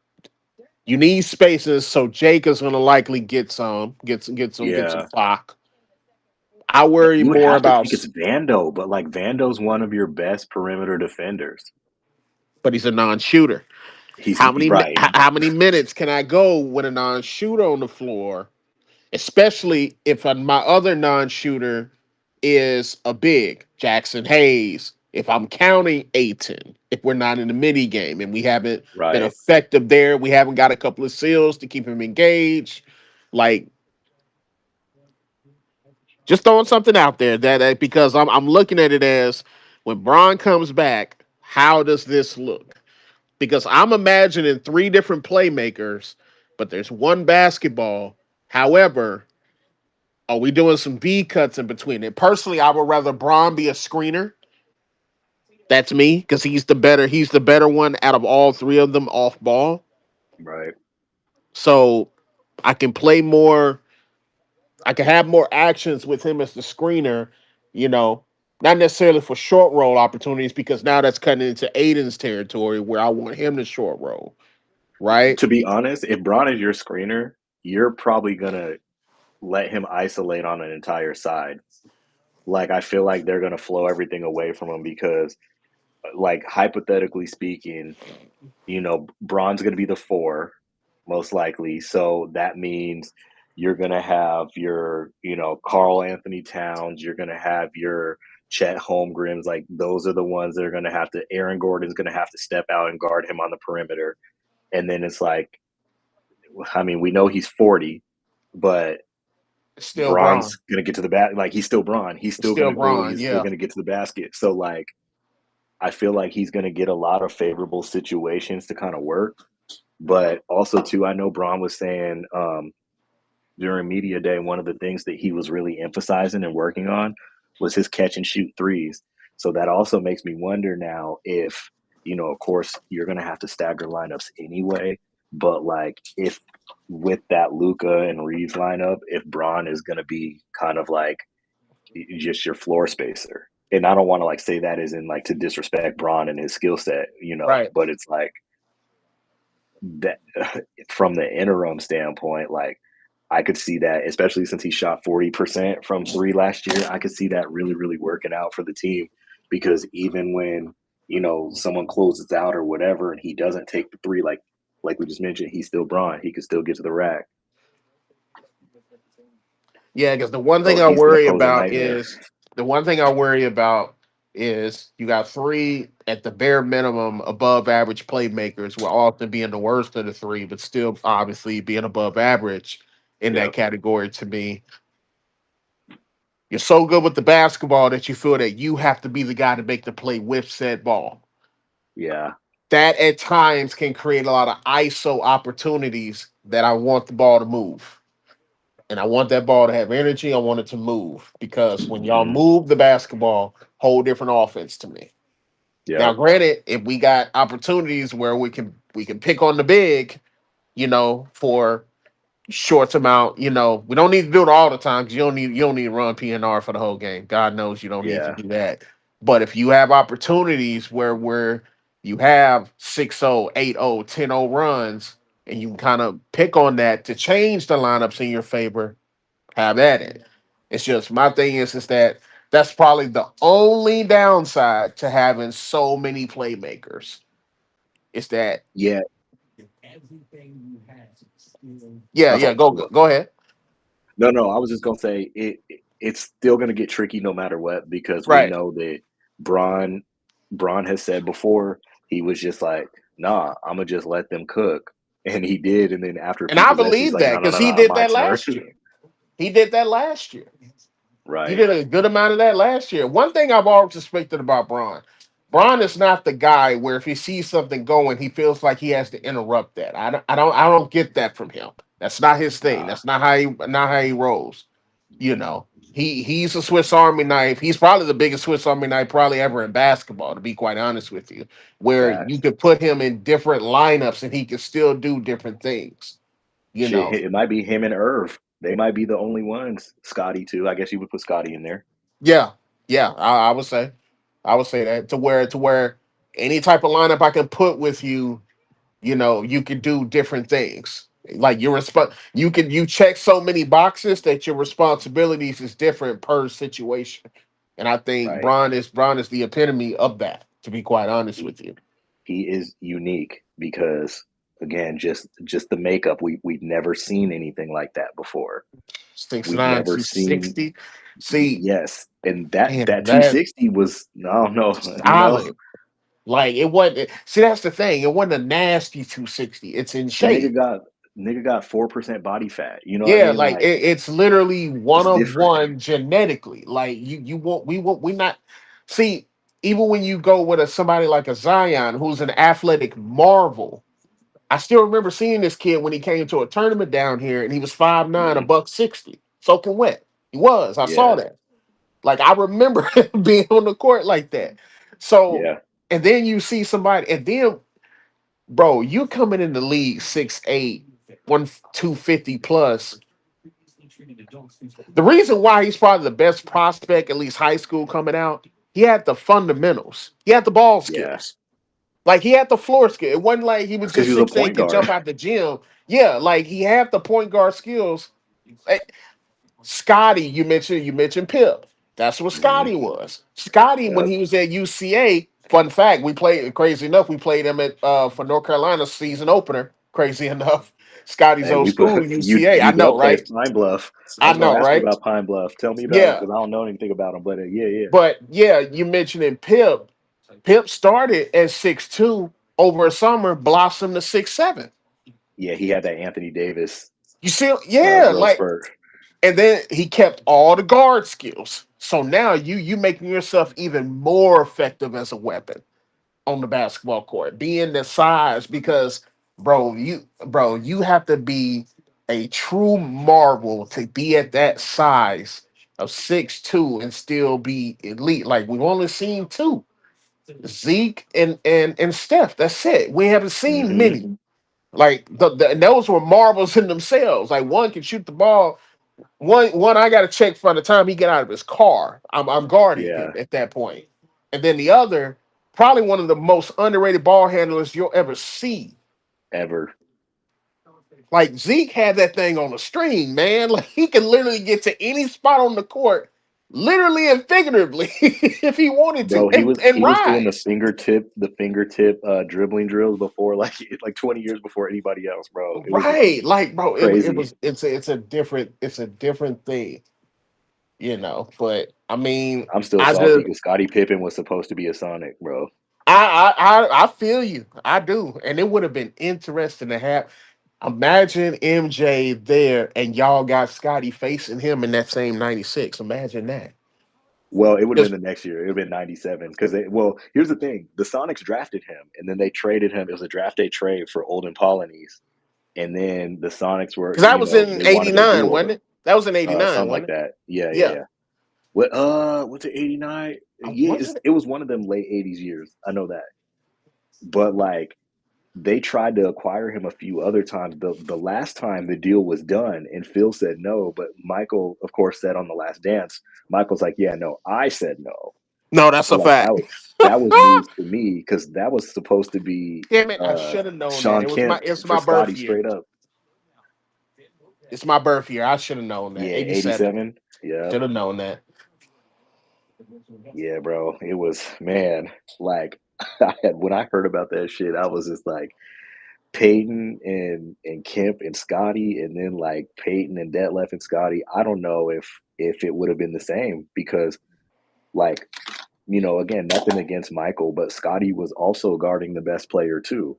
You need spaces, so Jake is going to likely get some Yeah. clock. I worry You would more have to about, think it's Vando, but like Vando's one of your best perimeter defenders. but he's a non-shooter. He's How many right. how many minutes can I go with a non-shooter on the floor, especially if my other non-shooter is a big Jackson Hayes? If I'm counting Aiton, if we're not in the mini game and we haven't been Right. effective there, we haven't got a couple of seals to keep him engaged. Like, just throwing something out there that because I'm looking at it as, when Braun comes back, how does this look? Because I'm imagining 3 different playmakers, but there's one basketball. However, are we doing some B cuts in between it? Personally, I would rather Braun be a screener. That's me, because he's the better one out of all 3 of them off ball. Right. So I can play more. I can have more actions with him as the screener. You know, not necessarily for short roll opportunities, because now that's cutting into Aiden's territory where I want him to short roll. Right? To be honest, if Braun is your screener, you're probably gonna let him isolate on an entire side. Like I feel like they're gonna flow everything away from him because, like hypothetically speaking, Braun's gonna be the 4, most likely. So that means you're gonna have your, Carl Anthony Towns. You're gonna have your Chet Holmgrens. Like those are the ones that are gonna have to. Aaron Gordon's gonna have to step out and guard him on the perimeter. And then it's like, I mean, we know he's 40, but Still Braun. Braun's gonna get to the bat. Like he's still Braun. He's still Still gonna go. Braun, He's still yeah. gonna get to the basket. So like, I feel like he's gonna get a lot of favorable situations to kind of work. But also too, I know Braun was saying during media day, one of the things that he was really emphasizing and working on was his catch and shoot threes. So that also makes me wonder now if, of course, you're going to have to stagger lineups anyway. But like, if with that Luka and Reeves lineup, if Braun is going to be kind of like just your floor spacer. And I don't want to like say that as in like to disrespect Braun and his skill set, Right. but it's like that from the interim standpoint, like I could see that, especially since he shot 40% from three last year. I could see that really, really working out for the team because even when, someone closes out or whatever and he doesn't take the three, like we just mentioned, he's still Braun. He can still get to the rack. Yeah, because the one So thing I he's going to worry pose a about nightmare. is the one thing I worry about is you got three at the bare minimum above average playmakers, will often being the worst of the three, but still obviously being above average in that Yep. category to me. You're so good with the basketball that you feel that you have to be the guy to make the play with said ball. Yeah. That at times can create a lot of ISO opportunities that I want the ball to move. And I want that ball to have energy. I want it to move because when y'all Hmm. move the basketball, whole different offense to me. Now, Yep. granted, if we got opportunities where we can pick on the big, for short amount, we don't need to do it all the time because you don't need to run PNR for the whole game. God knows you don't need to Yeah. do that. But if you have opportunities where you have 6-0, 8-0, 10-0 runs, and you can kind of pick on that to change the lineups in your favor, have at it. It's just my thing is that that's probably the only downside to having so many playmakers. Is that Yeah. yeah, Uh-huh. go ahead. No. I was just gonna say it's still gonna get tricky no matter what because we Right. know that Braun Braun has said before he was just like, nah, I'm gonna just let them cook, and he did. And then after a And few I possessions, he's believe like, that no, no, because no, he no, did my that turn. last year. He did that last year. He Right. did a good amount of that last year. One thing I've always suspected about Braun is not the guy where if he sees something going, he feels like he has to interrupt that. I don't get that from him. That's not his thing. Nah. That's not how he rolls. He's a Swiss Army knife. He's probably the biggest Swiss Army knife probably ever in basketball, to be quite honest with you, where you Facts. could put him in different lineups and he could still do different things. You Shit, know, it might be him and Irv. They might be the only ones. Scotty too. I guess you would put Scotty in there. yeah, yeah. I would say that to where any type of lineup I can put with you, you can do different things. Like you check so many boxes that your responsibilities is different per situation. And I think Right. Braun is the epitome of that, to be quite honest He with you. he is unique because again, just the makeup. We've never seen anything like that before. Six We've nine, never two seen sixty. See, yes. And that man, that 260 was I don't know, solid. Like it wasn't. See, that's the thing. It wasn't a nasty 260. It's in the shape. nigga got 4% body fat. You know what I Yeah, mean? like Like it's literally one it's of different. one genetically. Like we not see, even when you go with somebody like a Zion who's an athletic marvel. I still remember seeing this kid when he came to a tournament down here and he was 5'9", a Hmm. buck 60, soaking wet. He was. I saw Yeah. that. Like I remember him being on the court like that. So Yeah. and then you see somebody, and then bro, you coming in the league 6'8", 250 plus. The reason why he's probably the best prospect, at least high school coming out, he had the fundamentals. He had the ball Yeah. skills. Like he had the floor skill. It wasn't like he was That's because just he was a 6'8", point could jump guard. out the gym. Yeah, like he had the point guard skills. Like, Scotty, you mentioned Pip. That's what Hmm. Scotty was. Scotty, when Yep. he was at UCA, fun fact, we played crazy enough, we played him at for North Carolina season opener. Crazy enough. Scotty's Hey, old we put school, you UCA. I know, UW plays right? Pine Bluff. I I was gonna know, ask you right? about Pine Bluff. Tell me about Yeah. because I don't know anything about them. But yeah, yeah, But yeah, you mentioned in Pip. Pip started at 6'2", over a summer, blossomed to 6'7". yeah. He had that Anthony Davis You see, yeah, growth like, spurt. and then he kept all the guard skills. So now you making yourself even more effective as a weapon on the basketball court, being the size, because bro, you have to be a true marvel to be at that size of 6'2" and still be elite. Like we've only seen two. Zeke and Steph. That's it. We haven't seen Hmm. many. Like and those were marvels in themselves. Like one can shoot the ball. One I got to check from the time he get out of his car. I'm guarding him Yeah, at that point. And then the other, probably one of the most underrated ball handlers you'll ever see. ever. Like Zeke had that thing on a string, man. Like he can literally get to any spot on the court, literally and figuratively, if he wanted to, Bro, and he was doing rise. the fingertip dribbling drills before like 20 years before anybody else, bro. It was Right. Like, bro, it crazy. was it's a different thing, But I mean, I'm still I salty just because Scottie Pippen was supposed to be a Sonic, bro. I feel you. I do. And it would have been interesting to have imagine MJ there and y'all got Scotty facing him in that same 96. Imagine that. Well, it would have Just been the next year. It would have been 97 because here's the thing: the Sonics drafted him, and then they traded him. It was a draft day trade for Olden Polynice, and then the Sonics were, because that was in they wanted a 89, do wasn't over, it? That was in 89, something like wasn't it? that. Yeah, yeah, Yeah. yeah. What what's it 89? Yeah, Was it? it was one of them late 80s years. I know that, but like they tried to acquire him a few other times. The last time the deal was done, and Phil said no, but Michael, of course, said on the Last Dance, Michael's like, yeah, no, I said no. No, that's So a like fact. that was news to me because that was supposed to be Damn it, I should have known that. Sean Kemp It's for my birth Scotty year. straight up. It's my birth year. I should have known that. Yeah, 87. 87. Yeah, Should have known that. yeah, bro. It was, man, like when I heard about that shit, I was just like Peyton and Kemp and Scotty, and then like Peyton and Detlef and Scotty. I don't know if it would have been the same because like again, nothing against Michael, but Scotty was also guarding the best player too.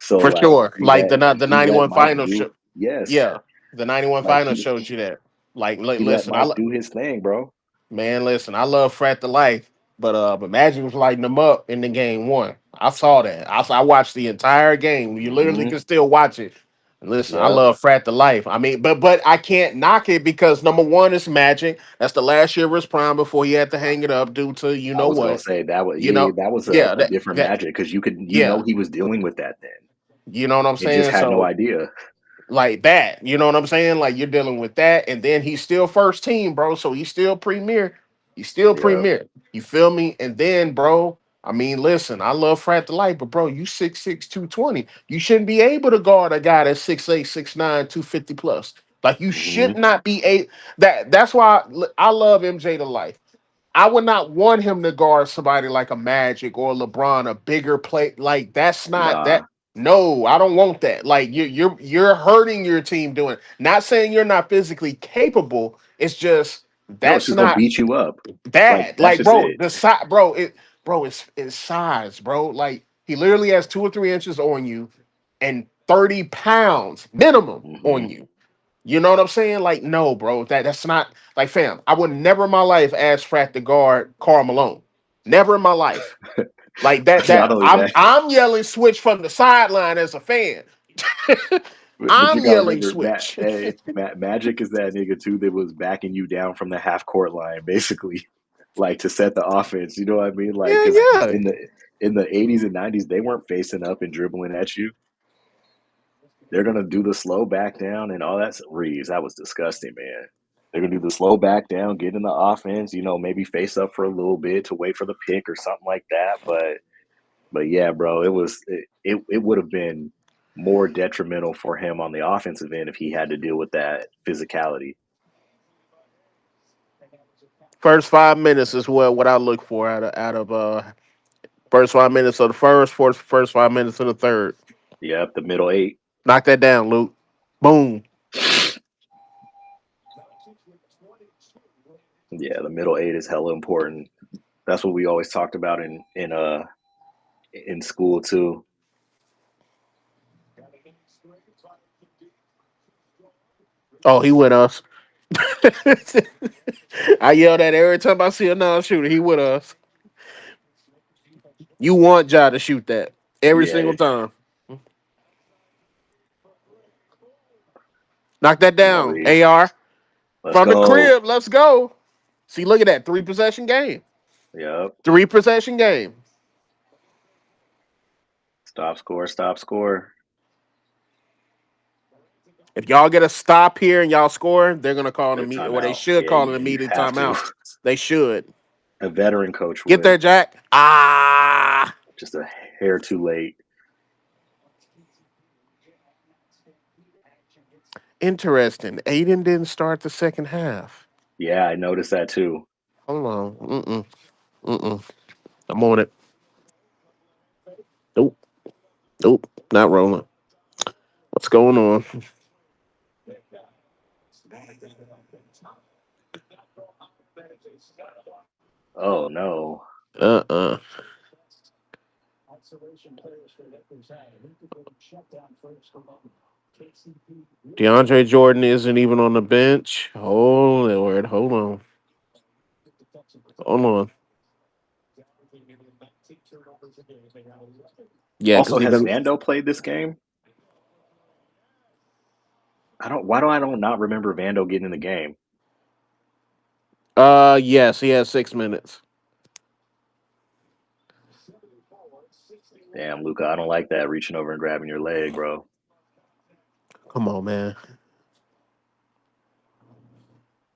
So For like sure. Like the he let 91 Mike final do show. yes, Yeah. The 91 like final showed you that. Like he let listen, Mike do his thing, bro. man, listen, I love Frat the Life, but Magic was lighting them up in the game one. I saw that. I watched the entire game. You literally Hmm. can still watch it. And listen, I Yep. love Frat the Life. I mean, but I can't knock it because number one is Magic. That's the last year of his prime before he had to hang it up due to you I know was gonna what. say that was You know, that was yeah, a different that Magic because yeah, he was dealing with that then you know what I'm and just saying? had no So idea. like that. You know what I'm saying? Like you're dealing with that, and then he's still first team, bro. So he's still premier. He's still Yep. premier. You feel me? And then, bro, I mean, listen, I love Frat the Light, but bro, you 6'6", 220. You shouldn't be able to guard a guy that's 6'8", 6'9", 250 plus. Like you Hmm. should not be a that's why I love MJ to life. I would not want him to guard somebody like a Magic or LeBron, a bigger play. Like that's not that. Nah. No, I don't want that. Like you're hurting your team doing. Not saying you're not physically capable. It's just No, it's that's just gonna not beat you up. Like bad. that's Like just bro, it. the size, bro, it's size, bro. Like he literally has 2 or 3 inches on you, and 30 pounds minimum Hmm. on you. You know what I'm saying? Like, no, bro. That's not like fam. I would never in my life ask Frat to guard Karl Malone. Never in my life. Like that. Not That only I'm that, I'm yelling switch from the sideline as a fan. but you I'm gotta yelling remember, switch. Magic is that nigga too that was backing you down from the half court line, basically, like to set the offense. You know what I mean? Like, Yeah, because yeah. in the 80s and 90s, they weren't facing up and dribbling at you. They're gonna do the slow back down and all that. Reeves, that was disgusting, man. They're gonna do the slow back down, get in the offense. Maybe face up for a little bit to wait for the pick or something like that. But yeah, bro, it would have been more detrimental for him on the offensive end if he had to deal with that physicality. First 5 minutes is what I look for out of first 5 minutes of the first 5 minutes of the third. Yep, the middle eight. Knock that down, Luke. Boom. Yeah, the middle eight is hella important. That's what we always talked about in school too. Oh, he with us. I yell that every time I see a non-shooter. He with us. You want Ja to shoot that every single Yeah, time. Knock that come on, down, Reeves. AR. Let's From the go. crib, let's go. See, look at that. 3 possession game. Yep. 3 possession game. Stop score, stop score. If y'all get a stop here and y'all score, they're gonna call an Good immediate, or they timeout. should Yeah, call an you immediate have to. timeout. They should. A veteran coach Get would. there, Jack. Ah. Just a hair too late. Interesting. Aiden didn't start the second half. Yeah, I noticed that too. Hold on. Mm-mm. I'm on it. Nope. Nope. Not rolling. What's going on? Oh no. Uh-uh. DeAndre Jordan isn't even on the bench. Oh Lord, hold on. Hold on. Yeah, because Also, he has doesn't. Vando played this game? I don't. Why do I don't not remember Vando getting in the game? Yes, he has 6 minutes. Damn, Luca, I don't like that reaching over and grabbing your leg, bro. Come on, man.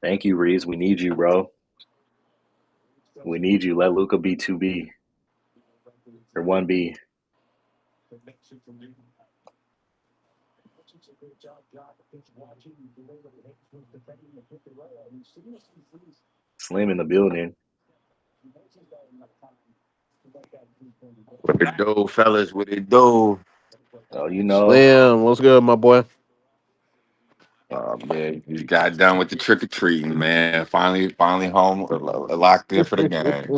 Thank you, Reeves. We need you, bro. We need you. Let Luca be 2B or 1B. Slim in the building. What it do, fellas? What it do? Oh, you know. Slim, what's good, my boy? Man, you got done with the trick or treating, man. Finally home, locked in for the game.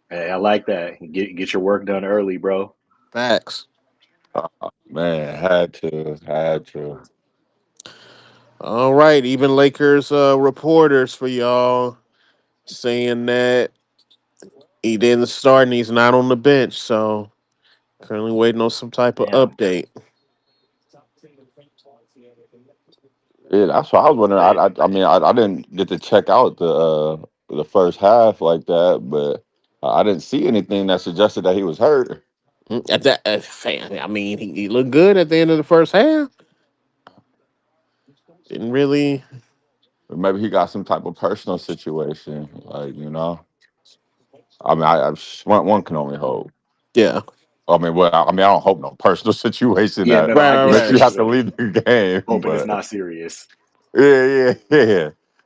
Hey, I like that. Get your work done early, bro. Facts. Man, had to. All right, even Lakers reporters for y'all saying that he didn't start and he's not on the bench. So currently waiting on some type of Damn. update. Yeah, that's what I was wondering. They, I mean, I didn't get to check out the first half like that, but I didn't see anything that suggested that he was hurt. At that, fan, I mean, he looked good at the end of the first half. Didn't really. Or maybe he got some type of personal situation, like I mean, one can only hope. Yeah. I mean, well, I mean, I don't hope no personal situation yeah, that no, I Right. get makes Right. you what you're have to saying. leave the game. Hoping it's But not serious. yeah.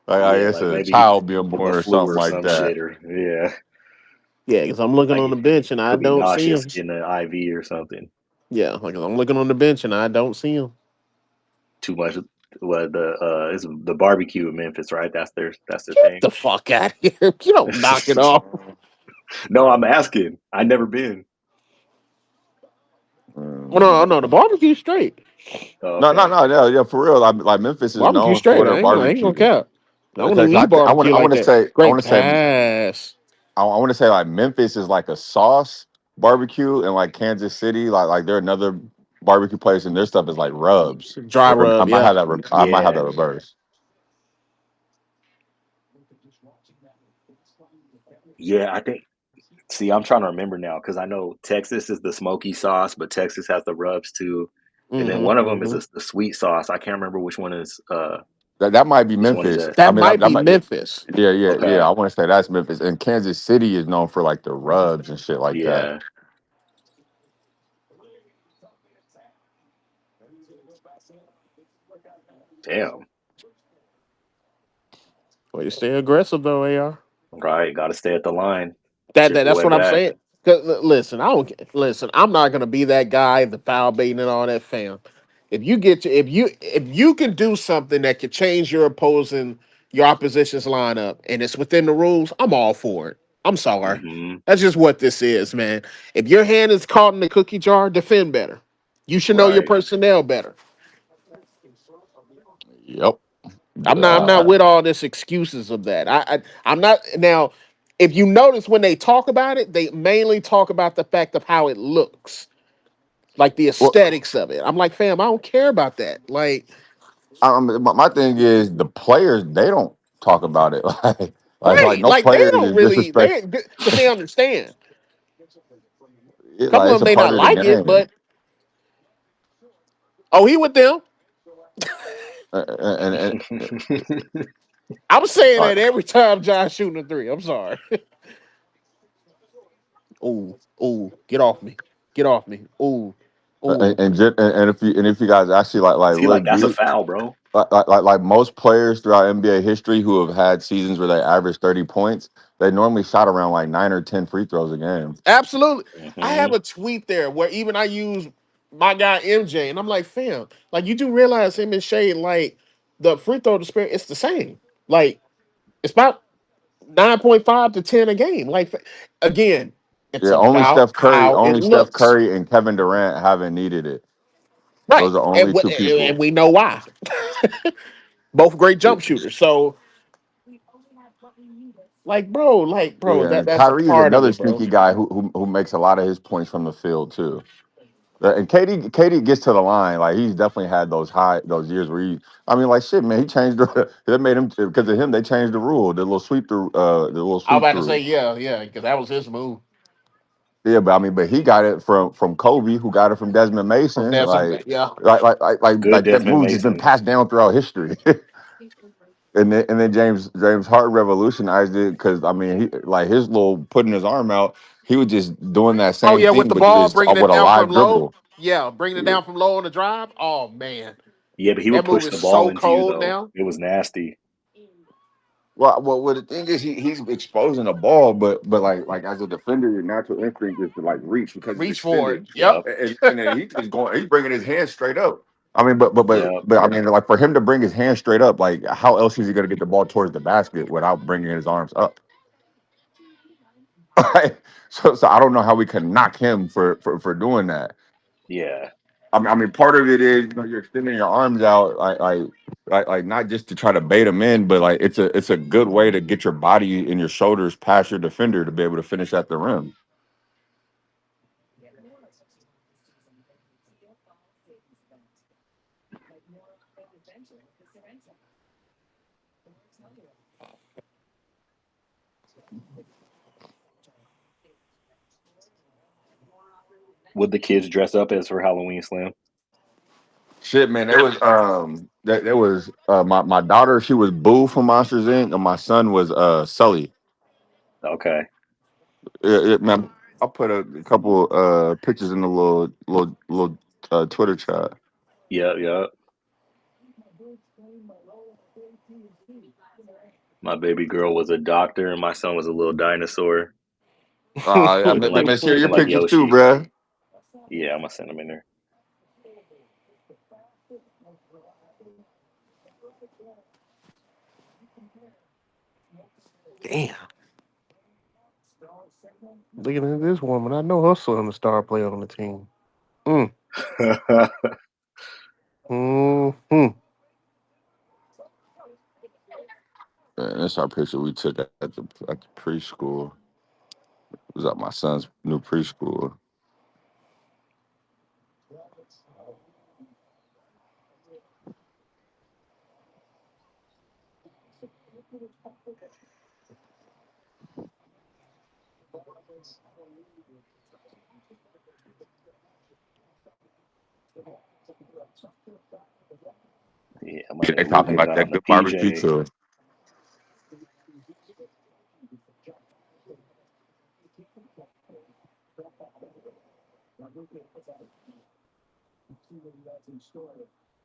Like Yeah, it's like a maybe child being the born or flu something or like some that. shit, or yeah, Yeah, because I'm looking like on the bench and I he'll be don't see nauseous him. in the IV or something. Yeah, like I'm looking on the bench and I don't see him. Too much. What the is the barbecue in Memphis, right? That's their Get thing. the fuck out of here. You don't knock it off. No, I'm asking. I never been. Oh, Mm. no, oh, no, the barbecue straight. Oh, No, okay. no, no, yeah, for real. Like Memphis is Barbecue known for straight. their I ain't gonna barbecue. cap. I don't even Because eat barbecue I like want to that. say, Great pass. I want to say like Memphis is like a sauce barbecue, and like Kansas City, like they're another barbecue place, and their stuff is like rubs. Dry Or I rub, might yeah. have that. I might have Yeah, that reverse. yeah. I think. See, I'm trying to remember now because I know Texas is the smoky sauce, but Texas has the rubs too, and then one of them is Mm-hmm. the sweet sauce. I can't remember which one is. That might be Which one is Memphis. that? I That mean, might that be might. Memphis. Yeah. Okay. I want to say that's Memphis, and Kansas City is known for like the rubs and shit like that. Yeah. Damn. Way to stay aggressive though, AR. Right. Got to stay at the line. Get That, your that that's boy what I'm back. saying. 'Cause, listen, I don't listen. I'm not gonna be that guy, the foul baiting and all that, fam. If you can do something that can change your opposition's lineup and it's within the rules, I'm all for it. I'm sorry. Hmm. That's just what this is, man. If your hand is caught in the cookie jar, defend better. You should know your Right. personnel better. Yep. I'm not with all this excuses of that. I'm not now. If you notice when they talk about it, they mainly talk about the fact of how it looks, like the Well, aesthetics of it. I'm like, fam, I don't care about that. Like, my thing is the players they don't talk about it like right? no Like they player don't is really disrespect. they because they understand. A couple Like of it's them a may part not of the like it, game. but oh, he with them. And I'm saying all that right. every time Josh shooting a three. I'm sorry. Ooh, ooh, get off me, get off me. Ooh, Ooh, And if you guys actually See, like look that's a deep, foul, bro. like most players throughout NBA history who have had seasons where they average 30 points, they normally shot around like 9 or 10 free throws a game. absolutely. I Hmm. have a tweet there where even I use my guy MJ, and I'm like, fam, like you do realize him and Shea, like the free throw experience, it's the same. Like it's about 9.5 to 10 a game. Like again, it's Yeah, about how it Only Steph looks. Curry and Kevin Durant haven't needed it. Right. Those are And, only two and people. we know why. Both great Yeah. jump shooters. So like bro, Yeah, that's a Kyrie is part of another it, bro. sneaky guy who makes a lot of his points from the field too. And Katie gets to the line. Like he's definitely had those years where I mean, like shit, man. He changed that made him because of him. They changed the rule, the little I was sweep about to say, through. yeah, because that was his move Yeah, but I mean, but he got it from Kobe, who got it from Desmond from Mason. Desmond. Yeah. Good That Desmond move just been Mason. passed down throughout history. And then James Harden revolutionized it because I mean he like his little putting his arm out, he was just doing that Oh same yeah, with thing, the but ball, just bringing it with a down from live low. dribble. Yeah, bringing it Yeah. down from low on the drive. Oh man, Yeah, but he that would move push is the ball so into you cold though. now. It was nasty. Well, the thing is, he's exposing the ball, but like as a defender, your natural instinct is to like reach because it's Reach for it. extended, Yep. Yep. and then he's bringing his hand straight up. I mean, Yep. I mean, like for him to bring his hand straight up, like how else is he going to get the ball towards the basket without bringing his arms up? Right? So I don't know how we can knock him for doing that. Yeah. I mean, part of it is you're extending your arms out, like not just to try to bait him in, but like it's a good way to get your body and your shoulders past your defender to be able to finish at the rim. Would the kids dress up as for Halloween Slam? Shit, man, there was my daughter. She was Boo from Monsters Inc. and my son was Sully. Okay. Man, I'll put a couple pictures in the little Twitter chat. Yep. Yep. My baby girl was a doctor, and my son was a little dinosaur, looking Let like me share your looking like pictures too, Yoshi. bruh. Yeah, I'm gonna send him in there. Damn. Looking at this woman, I know her son, the star player on the team. Mm. Hmm. That's our picture we took at the preschool. It was at my son's new preschool. Yeah, my They nigga Luke talking getting about down that on the good barbecue PJ. too.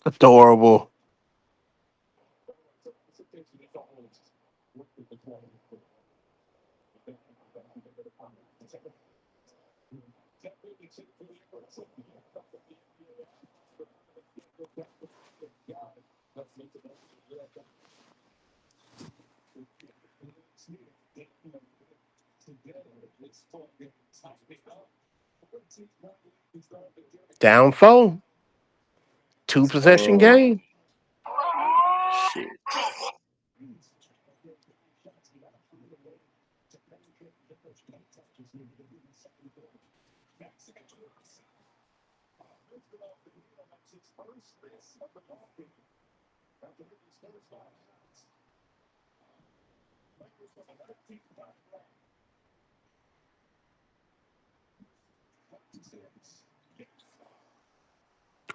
Adorable. Down phone. Two possession Oh game. shit.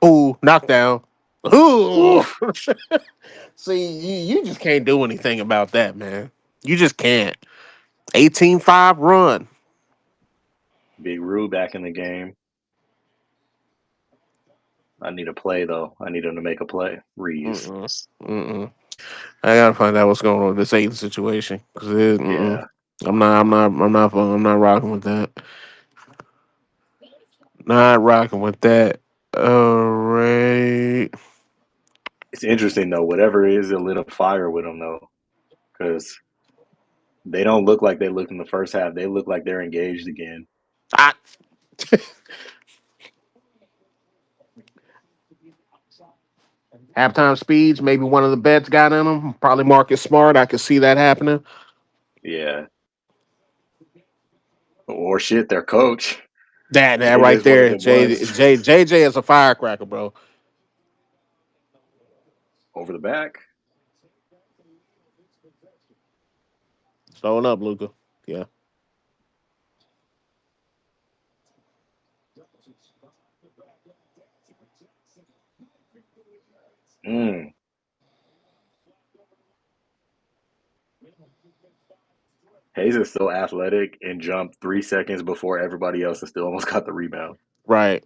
Ooh, knockdown. Ooh. Oof. See, you just can't do anything about that, man. You just can't. 18-5 run. Big Rue back in the game. I need a play though. I need him to make a play. Reeves. Mm-mm. I gotta find out what's going on with this Aiden situation because Yeah. I'm not rocking with that. Not rocking with that. All right. It's interesting though. Whatever it is, it lit a fire with him though, because they don't look like they looked in the first half. They look like they're engaged again. I, halftime speeds, maybe one of the bets got in them. Probably Marcus Smart. I could see that happening. Yeah. Or shit, their coach. That Maybe right it's one of there. them ones JJ is a firecracker, bro. over the back. Throwing up, Luca. Yeah. Mm. Hayes is still athletic and jumped 3 seconds before everybody else and still almost got the rebound. Right.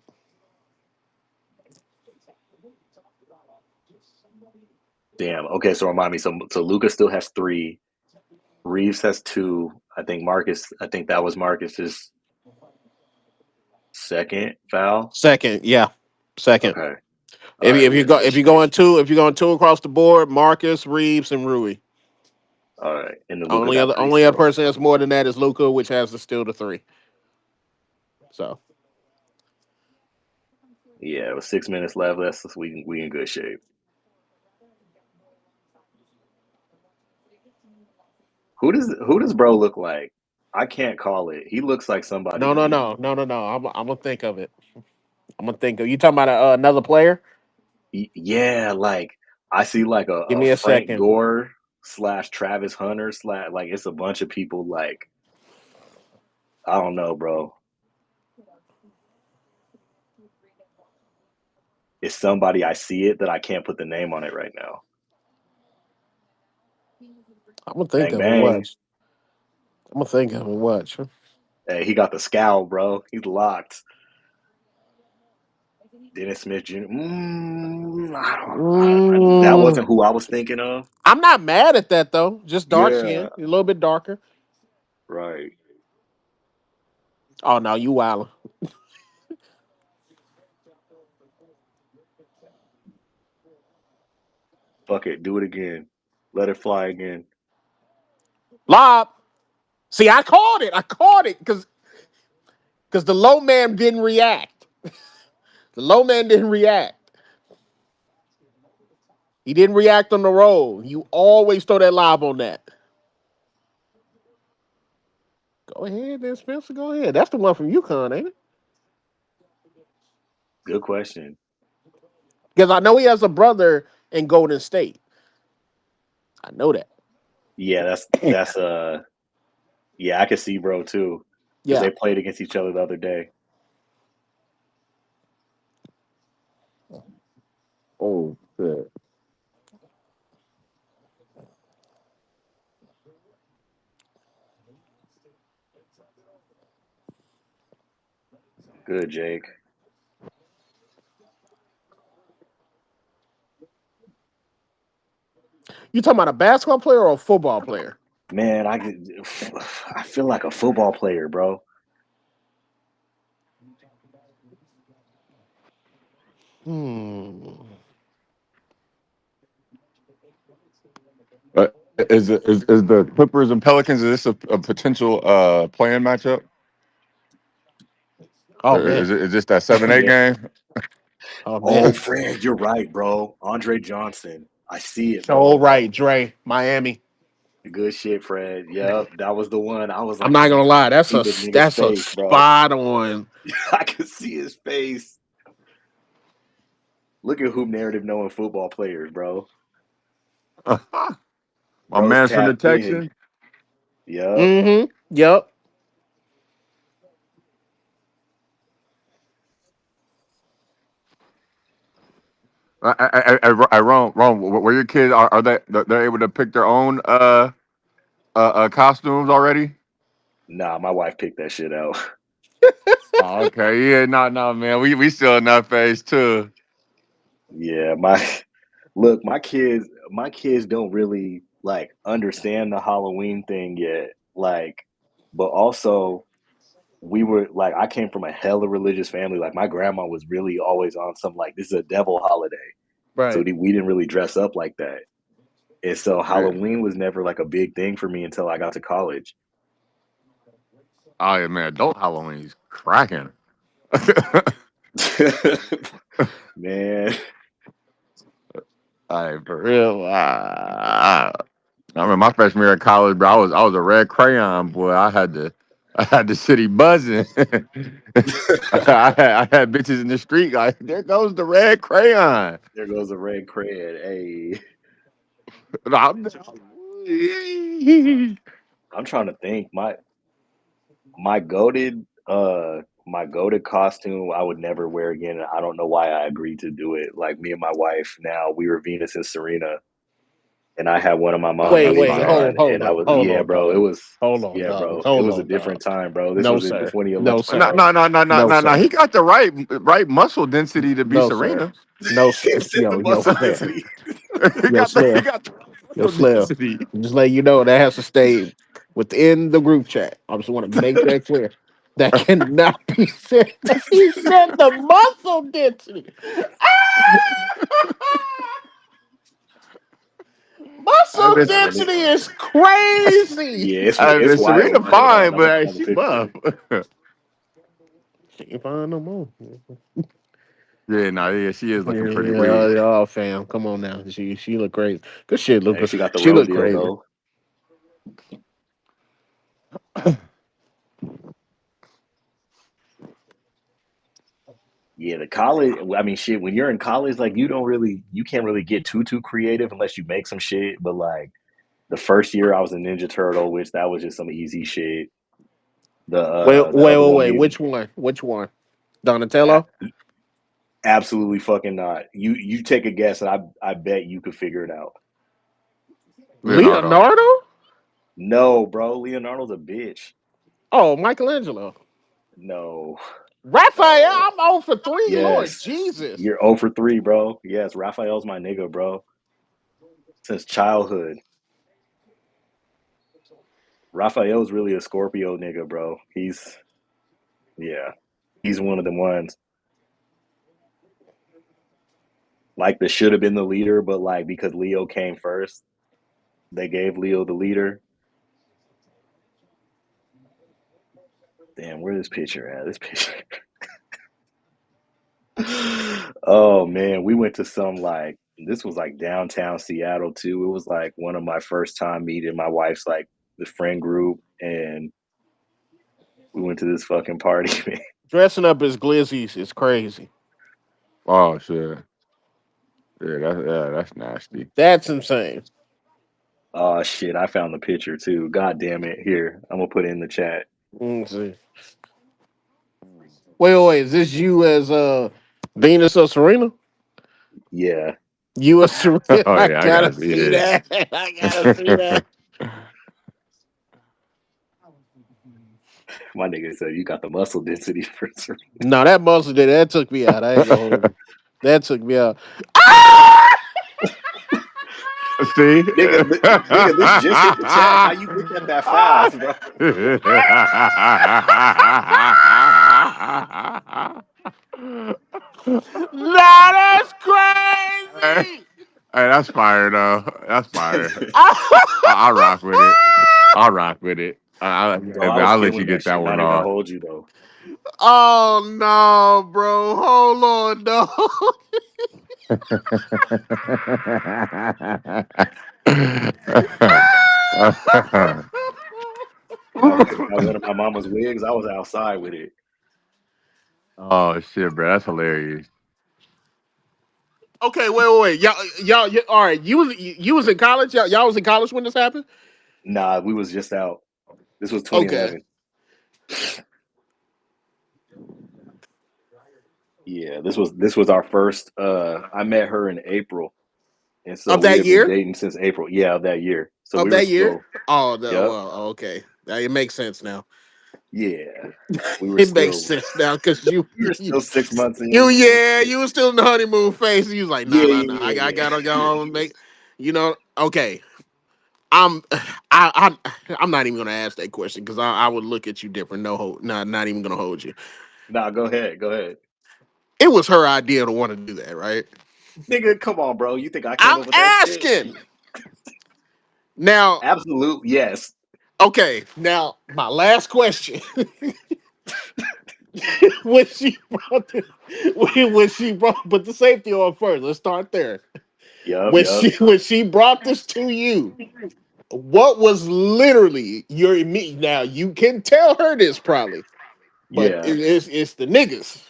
Damn. Okay, so remind me. So Luca still has 3. Reeves has 2. I think that was Marcus's second foul. Second. Yeah. Second. Okay. All right, we in good If you shape. going two if you're going two across the board, Marcus, Reeves, and Rui. All right. And then Luca got 3 Only other still. person that's more than that is Luca, which has to steal the 3. So Yeah, with 6 minutes left, we in good shape. Who does bro look like? I can't call it. He looks like somebody to me. no. I'm gonna think of it. I'm gonna think of you talking about another player. Yeah, like I see like Give a me a Frank second. Gore slash Travis Hunter slash like it's a bunch of people like I don't know, bro. It's somebody I see it that I can't put the name on it right now. I'm gonna think Bang of it. bang. Watch. I'm gonna think of it. Watch. Hey, he got the scowl, bro. He's locked. Dennis Smith Jr. That Mm, wasn't who I was thinking of. I'm not mad at that though. Just dark Yeah, skin, a little bit darker. right. Oh no, you wildin'. Fuck it, do it again. Let it fly again. Lob. See, I called it. I called it because the low man didn't react. The low man didn't react. He didn't react on the roll. You always throw that lob on that. Go ahead, then Spencer. Go ahead. That's the one from UConn, ain't it? Good question. Because I know he has a brother in Golden State. I know that. Yeah, that's yeah, I could see bro too. Because Yeah. they played against each other the other day. Oh shit. Good, Jake. You talking about a basketball player or a football player? Man, I feel like a football player, bro. Hmm. Uh, is the Clippers and Pelicans, is this a potential playing matchup? Oh Or man. is this that 7-8 Yeah. game? Oh Oh, man. Fred, you're right, bro. Andre Johnson. I see it, Oh bro. right, Dre, Miami. Good shit, Fred. Yep, that was the one. I was I'm like, not man, gonna I lie. can see the nigga's That's a face, bro. spot on. I can see his face. Look at Hoop Narrative knowing football players, bro. My Bro's man's from the tapped in. Texans. Yep. Mm-hmm. Yep. Wrong. Were your kids are they're able to pick their own costumes already? Nah, my wife picked that shit out. Oh, okay, yeah, no, man, we still in that phase too. Yeah, my kids don't really like understand the Halloween thing yet. Like, but also we were like, I came from a hella religious family. Like, my grandma was really always on some like, this is a devil holiday, so Right. we didn't really dress up like that. And so Yeah. Halloween was never like a big thing for me until I got to college. Oh yeah, man, adult Halloween's cracking. Man, Like for real. I remember my freshman year of college, bro. I was a red crayon boy. I had the city buzzing. I had bitches in the street like, there goes the red crayon. there goes a red crayon. Hey, And I'm trying to think. My goaded my goaded costume I would never wear again. And I don't know why I agreed to do it. Like, me and my wife now, we were Venus and Serena, and I had one of my Oh, mom Wait, that's wigs wait, fire. hold, on, hold and I on, was, hold yeah, on, bro. It dog. was, Hold on, yeah, dog. bro. It Hold was a on, dog. different time, bro. This No, was in sir. 2011, No, No, sir. bro. no, no, no, no, No, no, no. sir. He got the right muscle density to be No, sir. Serena. No, sir. He said the Yo, muscle Slim. density. he Yo, got the he Slim. got the Yo, muscle Slim. density. Just let you know that has to stay within the group chat. I just want to make that clear. That cannot be said. He said the muscle density. I Muscle miss, Man, density is crazy. yeah, I it's miss wild Serena in here, man. fine, I'm gonna but find a she picture. buff. She ain't find no more. Yeah, no, yeah, she is looking pretty Yeah, weird. yeah, fam. Come on now. She look crazy. Good shit, Hey, Luca. she got the She real look deal crazy. though. Yeah, the college. I mean, shit. When you're in college, like, you can't really get too creative unless you make some shit. But like, the first year I was a Ninja Turtle, which that was just some easy shit. Wait, The wait, other wait, one wait. being Which one? Which one? a- Donatello? absolutely fucking not. You take a guess, and I bet you could figure it out. Leonardo. Leonardo? No, bro, Leonardo's a bitch. Oh, Michelangelo. No, Raphael, no. I'm 0 for 3, Lord Yes, Jesus. you're 0 for 3, bro. Yes, Raphael's my nigga, bro. Since childhood, Raphael's really a Scorpio nigga, bro. Yeah, he's one of them ones. Like, the should have been the leader, but like, because Leo came first, they gave Leo the leader. Damn, where this picture at? This picture. Oh man, we went to some like, this was like downtown Seattle too. It was like one of my first time meeting my wife's like the friend group, and we went to this fucking party, man. Dressing up as glizzies is crazy. Oh shit. Yeah, that's nasty. That's insane. Oh shit, I found the picture too. God damn it. Here, I'm gonna put it in the chat. Let's see. Wait. Is this you as Venus or Serena? Yeah. You as Serena? Oh I yeah, I gotta gotta see see this. that. I gotta see that. My nigga said you got the muscle density for Serena. No, that muscle did that took me out. I ain't gonna hold you. That took me out. Ah! See? Nigga, this just hit the chat. How you get that fast, bro? Nah, that's Hey, crazy. that's fire though. That's fire. I rock with it. I rock with it. Bro, Hey, I man, was I'll let you killing that get that shit. one Not even off. hold you though. Oh no, bro. Hold on, no. If I wanted my mama's wigs, I was outside with it. Oh shit, bro, that's hilarious. Okay, wait. All right. You was in college. Y'all was in college when this happened. Nah, we was just out. This was Okay. 2011. Yeah, this was our first. I met her in April, and so Of we that had been year. dating since April. Yeah, of that year. So Of we were that year. still. Oh no. Yep. Well, okay. It makes sense now. Yeah, we were It makes still sense now because you, we were still 6 months you, in. So yeah, shit. you were still in the honeymoon phase. You was like, nah, Yeah, nah, yeah, nah. yeah, I yeah. gotta go and make, okay. I'm, I'm not even gonna ask that question because I would look at you different. No, not even gonna hold you. Nah, go ahead, go ahead, It was her idea to want to do that, right? nigga. Come on, bro. You think I came I'm up with that shit? asking now. Absolute yes. Okay, now my last question: when she brought this, when she brought, put the safety on first. Let's start there. Yup, yup. When she brought this to you, what was literally your immediate? Now you can tell her this probably, but Yeah. it's the niggas.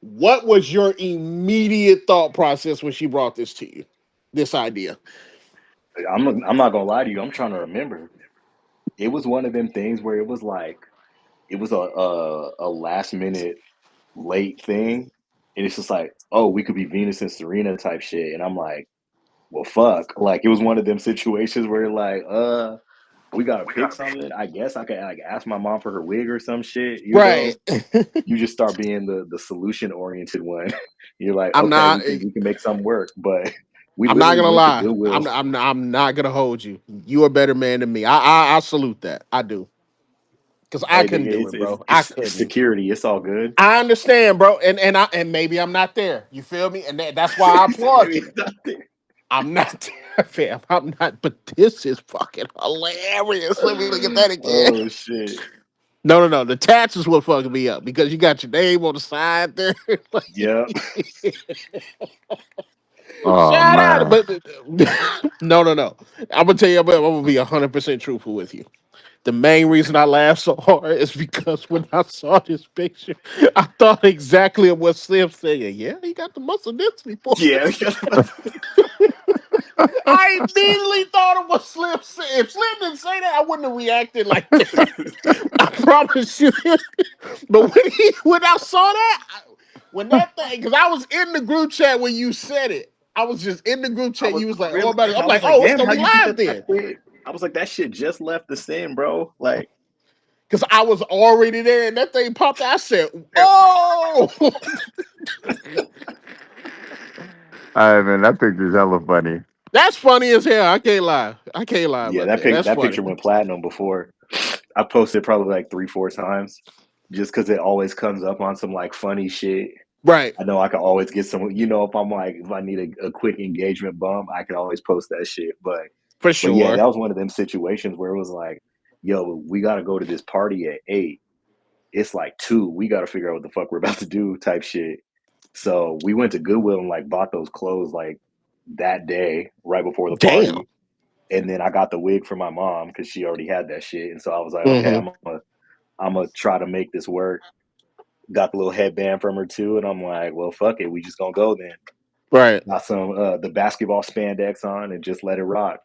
What was your immediate thought process when she brought this to you? This idea. I'm not gonna lie to you. I'm trying to remember. It was one of them things where it was like it was a last minute late thing, and it's just like, oh, we could be Venus and Serena type shit, and I'm like, well, fuck. Like it was one of them situations where like, we gotta pick something. I guess I could like ask my mom for her wig or some shit. Right. You just start being the solution oriented one. You're like, I'm okay, not. we can make something work, but we I'm not literally gonna went to lie. Goodwill. I'm not gonna hold you. You a better man than me. I salute that. I do. Because I Hey, couldn't nigga, do it's it, it's bro. I it's, it's couldn't. security. It's all good. I understand, bro. And maybe I'm not there. You feel me? And that's why I He said, applaud maybe you. it's not there. I'm not there, fam. I'm not. But this is fucking hilarious. Let me look at that again. Oh shit. No. The tats is what fucking me up because you got your name on the side there. Yep. Oh Shout out, man. but no. I'm gonna tell you, I'm gonna be 100% truthful with you. The main reason I laughed so hard is because when I saw this picture, I thought exactly of what Slim said. Yeah, he got the muscle density for Yeah. I immediately thought of what Slim said. If Slim didn't say that, I wouldn't have reacted like that. I promise you. But when I saw that, when that thing, because I was in the group chat when you said it. I was just in the group I chat. was You was like, "Oh, really, buddy." and I'm I like, was like, "Oh, it's damn, gonna how be you get live that that then." quick? I was like, that shit just left the send, bro. Like, Because I was already there, and that thing popped out. I said, "Oh." All right, man, that picture's hella funny. That's funny as hell. I can't lie. I can't lie yeah, about that. That's that funny. picture went platinum before. I posted probably like 3 4 times, just because it always comes up on some like funny shit. Right. I know I can always get some. If I'm like if I need a quick engagement bump, I can always post that shit. For But yeah, sure. that was one of them situations where it was like, yo, we got to go to this party at 8. It's like 2. We got to figure out what the fuck we're about to do, type shit. So we went to Goodwill and like bought those clothes like that day, right before the Damn. party. And then I got the wig for my mom because she already had that shit. And so I was like, okay, Hmm. I'm gonna try to make this work. Got the little headband from her too, and I'm like, well, fuck it, we just gonna go then. Right. Got some the basketball spandex on and just let it rock.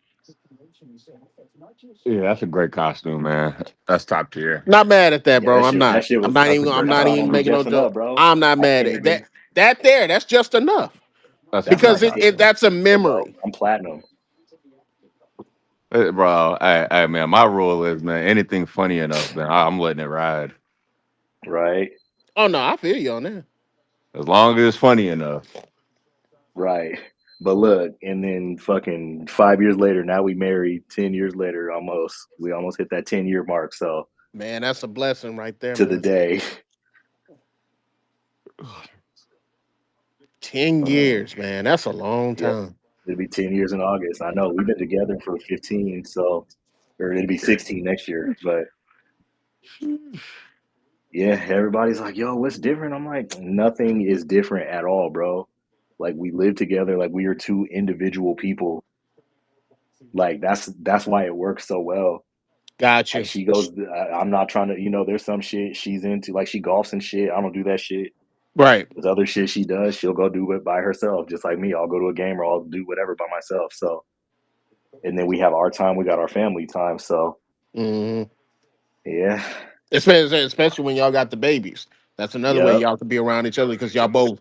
Yeah, that's a great costume, man. That's top tier. Not mad at that, Yeah, bro. I'm not. that's a I'm great. not That's even only making no just enough, joke. bro. I'm not I mad can't at that. even. That's just enough That's a That's great because like costume. that's a bro. memory. I'm platinum, Hey, bro, hey, man, my rule is, man, anything funny enough, man, I'm letting it ride. right? Oh no, I feel you on that. As long as it's funny enough. Right. But look, and then fucking 5 years later, now we married. 10 years later, almost. We almost hit that 10 year mark. So Man, that's a blessing right there, to the man. day. 10 Um, years, man. That's a long yep. time. It'll be 10 years in August. I know we've been together for 15, so or it'll be 16 next year. But yeah, everybody's like, "Yo, what's different?" I'm like, nothing is different at all, bro. Like we live together, like we are two individual people. Like that's why it works so well. Got Like you. she goes, I'm not trying to, there's some shit she's into, like she golfs and shit. I don't do that shit. Right. There's other shit she does. She'll go do it by herself, just like me. I'll go to a game or I'll do whatever by myself. So, and then we have our time. We got our family time. So, Hmm. yeah, Especially when y'all got the babies. That's another way yep, y'all could be around each other because y'all both,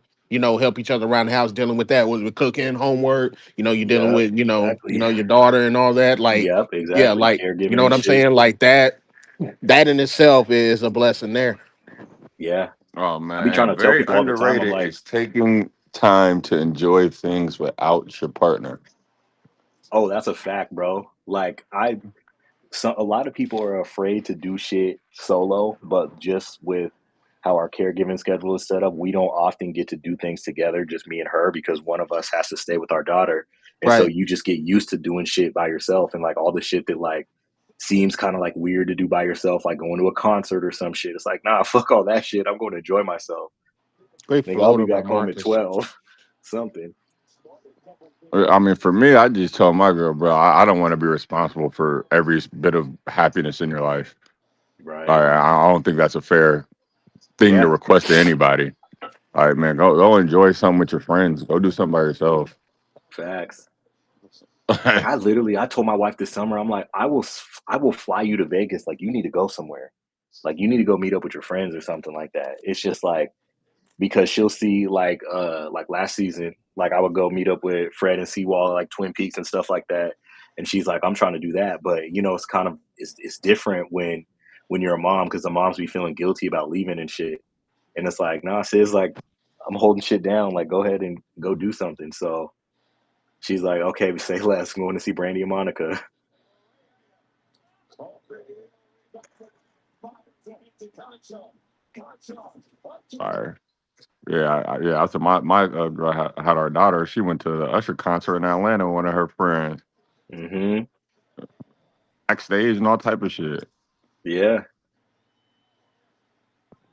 help each other around the house dealing with that. With cooking, homework, you're dealing yep, with, exactly. your daughter and all that. Like, Yep, yeah, exactly. like, you know Caregiving what and I'm shit. saying? Like that. That in itself is a blessing there. Yeah. Oh I be trying man, to tell very people all the time. I'm underrated like, is taking time to enjoy things without your partner. oh, that's a fact, bro. Like a lot of people are afraid to do shit solo, but just with how our caregiving schedule is set up, we don't often get to do things together, just me and her, because one of us has to stay with our daughter. And so Right. you just get used to doing shit by yourself and like all the shit that like seems kind of like weird to do by yourself, like going to a concert or some shit. It's like, nah, fuck all that shit. I'm going to enjoy myself. Great Nigga, I'll be floater by back home at Marcus. 12. Something. I mean, for me, I just tell my girl, bro, I don't want to be responsible for every bit of happiness in your life. Right. I don't think that's a fair thing to Yeah. request to anybody. All right, man, go enjoy something with your friends. Go do something by yourself. Facts. Like I told my wife this summer, I'm like, I will fly you to Vegas. Like you need to go somewhere. Like you need to go meet up with your friends or something like that. It's just like because she'll see like last season, like I would go meet up with Fred and Seawall like Twin Peaks and stuff like that. And she's like, I'm trying to do that. But you know, it's kind of it's different when you're a mom because the moms be feeling guilty about leaving and shit. And it's like, nah, sis, like I'm holding shit down. Like go ahead and go do something. So she's like, okay, say less. I'm going to see Brandy and Monica. Sorry. Yeah, yeah. After my girl had our daughter, she went to the Usher concert in Atlanta with one of her friends, Hmm. backstage and all type of shit. Yeah,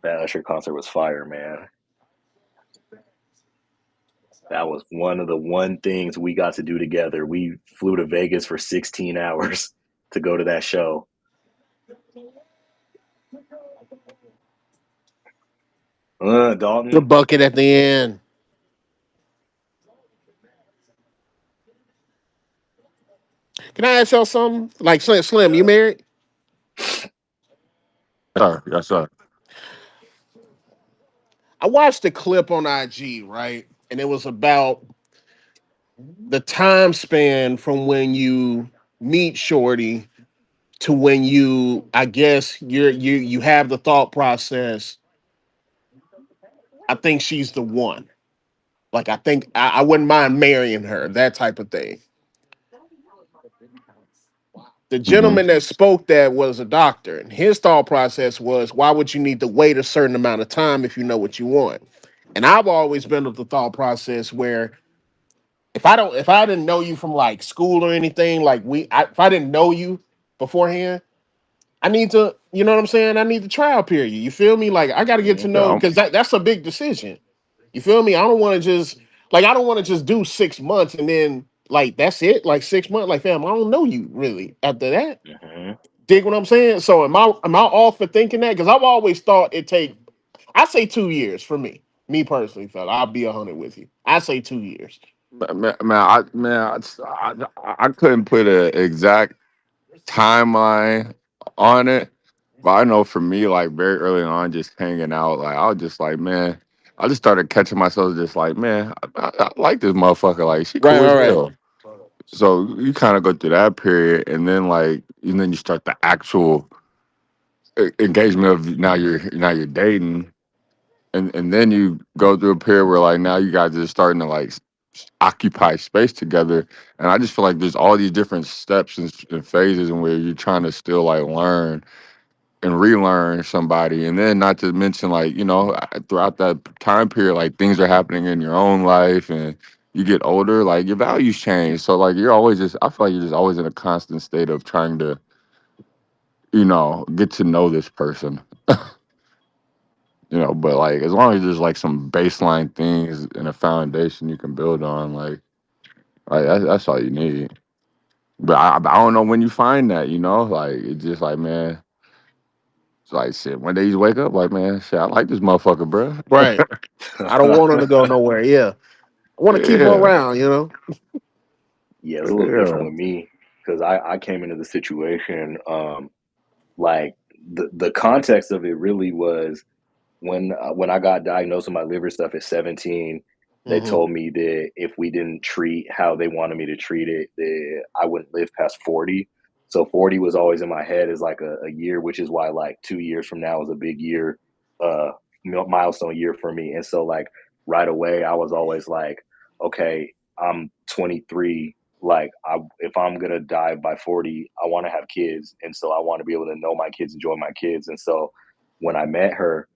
that Usher concert was fire, man. That was one of the one things we got to do together. We flew to Vegas for 16 hours to go to that show. The Dalton. bucket at the end. Can I ask y'all something? Like Slim, you Yeah. married? Sir, yes, sir. I watched a clip on IG, right? And it was about the time span from when you meet Shorty to when you, I guess, you have the thought process. I think she's the one. Like I think I wouldn't mind marrying her, that type of thing. The Hmm. gentleman that spoke that was a doctor, and his thought process was, why would you need to wait a certain amount of time if you know what you want? And I've always been of the thought process where if I didn't know you from like school or anything, like if I didn't know you beforehand, I need to, you know what I'm saying? I need the trial period. You feel me? Like I got to get to Yeah, know because that's a big decision. You feel me? I don't want to just do 6 months and then like that's it. Like 6 months, like fam, I don't know you really after that. Hmm. Dig what I'm saying? So am I off for thinking that? Because I've always thought I say 2 years for me. Me personally, fella. I'll be 100 with you. I say 2 years. man, I couldn't put an exact timeline on it, but I know for me, like very early on, just hanging out, like I was just like, man, I just started catching myself just like, man, I like this motherfucker, like she Right, cool as right, hell. So you kind of go through that period, and then you start the actual engagement of now you're dating, and then you go through a period where like now you guys are starting to like occupy space together, and I just feel like there's all these different steps and phases and where you're trying to still like learn and relearn somebody, and then not to mention like throughout that time period like things are happening in your own life and you get older, like your values change, so like you're always just I feel like you're just always in a constant state of trying to get to know this person. But like as long as there's like some baseline things and a foundation you can build on, like that's all you need. But I don't know when you find that, like it's just like, man, it's like shit. One day you wake up like, man, shit, I like this motherfucker, bro. right. I don't want her to go nowhere. Yeah. I want to keep her Yeah, around, you know? Yeah, it's a little different yeah. with me because I came into the situation like the context of it really was when I got diagnosed with my liver stuff at 17. They Hmm. told me that if we didn't treat how they wanted me to treat it, that I wouldn't live past 40. So 40 was always in my head as like a year, which is why like 2 years from now is a big year, uh, milestone year for me. And so like right away, I was always like, okay, I'm 23. Like if I'm gonna die by 40, I want to have kids, and so I want to be able to know my kids, enjoy my kids. And so when I met her,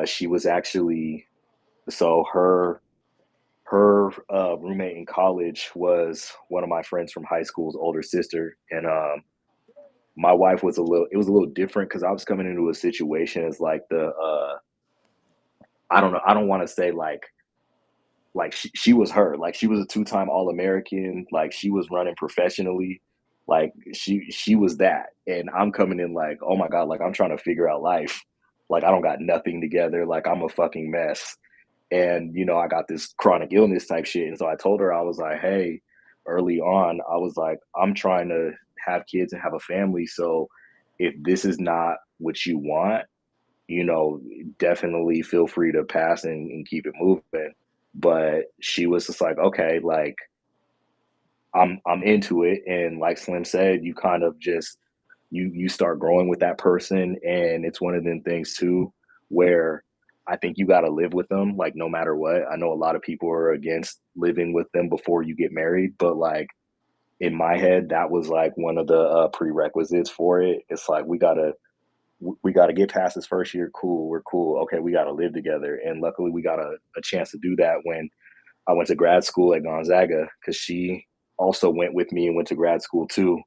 she was actually so her roommate in college was one of my friends from high school's older sister, and my wife was it was a little different because I was coming into a situation as like I don't know, I don't want to say like she was her, like she was a two-time All-American, like she was running professionally, like she was that, and I'm coming in like, oh my god, like I'm trying to figure out life, like I don't got nothing together, like I'm a fucking mess. And I got this chronic illness type shit, and so I told her, I was like, hey, early on I was like, I'm trying to have kids and have a family, so if this is not what you want, you know definitely feel free to pass and keep it moving. But she was just like, okay, like I'm into it, and like Slim said, you kind of just you start growing with that person, and it's one of them things too where I think you got to live with them, like no matter what. I know a lot of people are against living with them before you get married, but like in my head, that was like one of the prerequisites for it. It's like we gotta get past this first year. Cool, we're cool. Okay, we gotta live together, and luckily we got a chance to do that when I went to grad school at Gonzaga, because she also went with me and went to grad school too,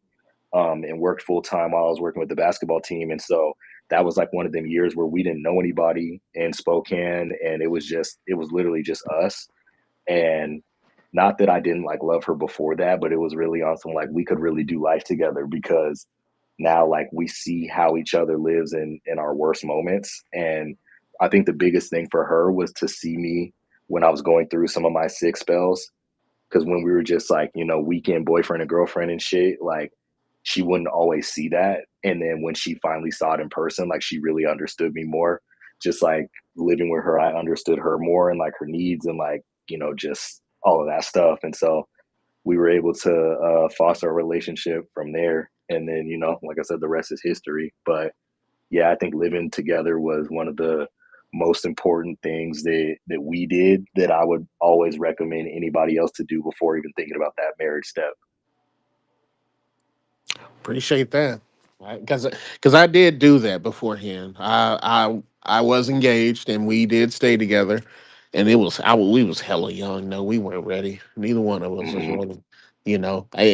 and worked full time while I was working with the basketball team. And so that was like one of them years where we didn't know anybody in Spokane, and it was literally just us. And not that I didn't like love her before that, but it was really awesome. Like we could really do life together because now like we see how each other lives in our worst moments. And I think the biggest thing for her was to see me when I was going through some of my sick spells, because when we were just like weekend boyfriend and girlfriend and shit, like she wouldn't always see that, and then when she finally saw it in person, like she really understood me more. Just like living with her, I understood her more and like her needs and like just all of that stuff. And so we were able to foster a relationship from there, and then like I said, the rest is history. But yeah, I think living together was one of the most important things that we did, that I would always recommend anybody else to do before even thinking about that marriage step. Appreciate that. Because I did do that beforehand. I was engaged and we did stay together, and we was hella young. No, we weren't ready. Neither one of us was Hmm. ready.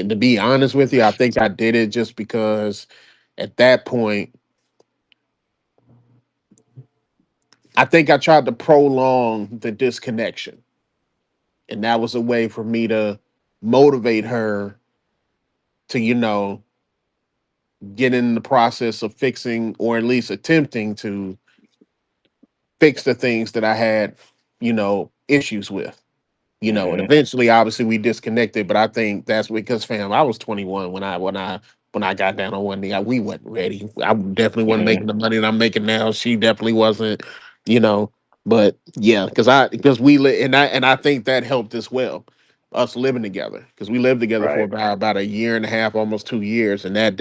To be honest with you, I think I did it just because at that point I think I tried to prolong the disconnection, and that was a way for me to motivate her to get in the process of fixing, or at least attempting to fix the things that I had, issues with. And Hmm. eventually obviously we disconnected, but I think that's because, fam, I was 21 when I got down on one knee. We wasn't ready. I definitely wasn't Hmm. making the money that I'm making now. She definitely wasn't, you know. But yeah, because we and I think that helped as well, us living together, because we lived together for Right. about a year and a half, almost 2 years, and that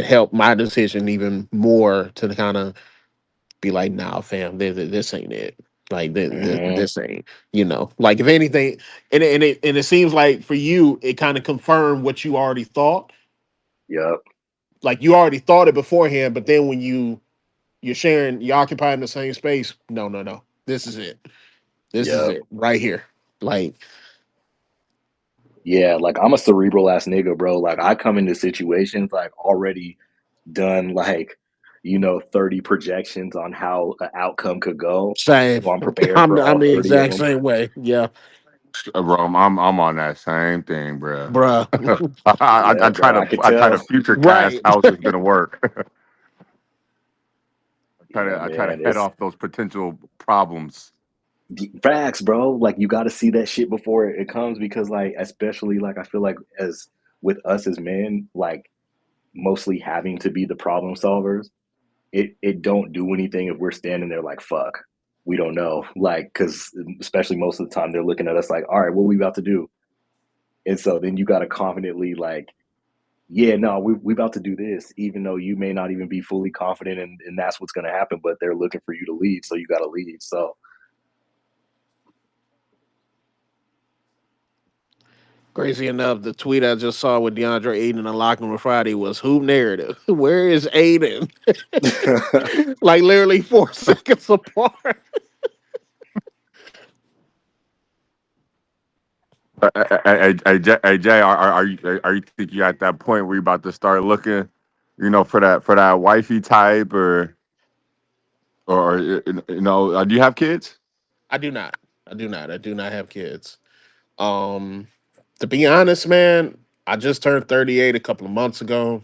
helped my decision even more to kind of be like, nah, fam, this ain't it. Like Hmm. this ain't, like if anything, and it seems like for you, it kind of confirmed what you already thought. Yep. Like you already thought it beforehand, but then when you're occupying the same space. No, no, no. This is it. This is Yep. it right here. Like, Yeah, like I'm a cerebral ass nigga, bro. Like I come into situations like already done like 30 projections on how an outcome could go. same. So I'm prepared I'm for I'm all the 30 of exact them. same way. Yeah, Rome, I'm on that same thing, bro. bruh. Yeah, I try bro, to I could I try tell. to future cast Right. how this is gonna work. Yeah, I try to man, head it's off those potential problems. facts, bro. Like you got to see that shit before it comes, because like especially like I feel like as with us as men, like mostly having to be the problem solvers, it don't do anything if we're standing there like fuck. We don't know, like, because especially most of the time they're looking at us like, all right, what we about to do? And so then you got to confidently like yeah, no, we about to do this, even though you may not even be fully confident, and that's what's going to happen. But they're looking for you to lead, so you got to lead. So Crazy enough, the tweet I just saw with DeAndre Ayton and Locker Room Friday was hoop narrative. Where is Aiden? Like literally 4 seconds apart. Jay, are you think you at that point where you about to start looking, for that wifey type or do you have kids? I do not. I do not. I do not have kids. Um, to be honest, man, I just turned 38 a couple of months ago,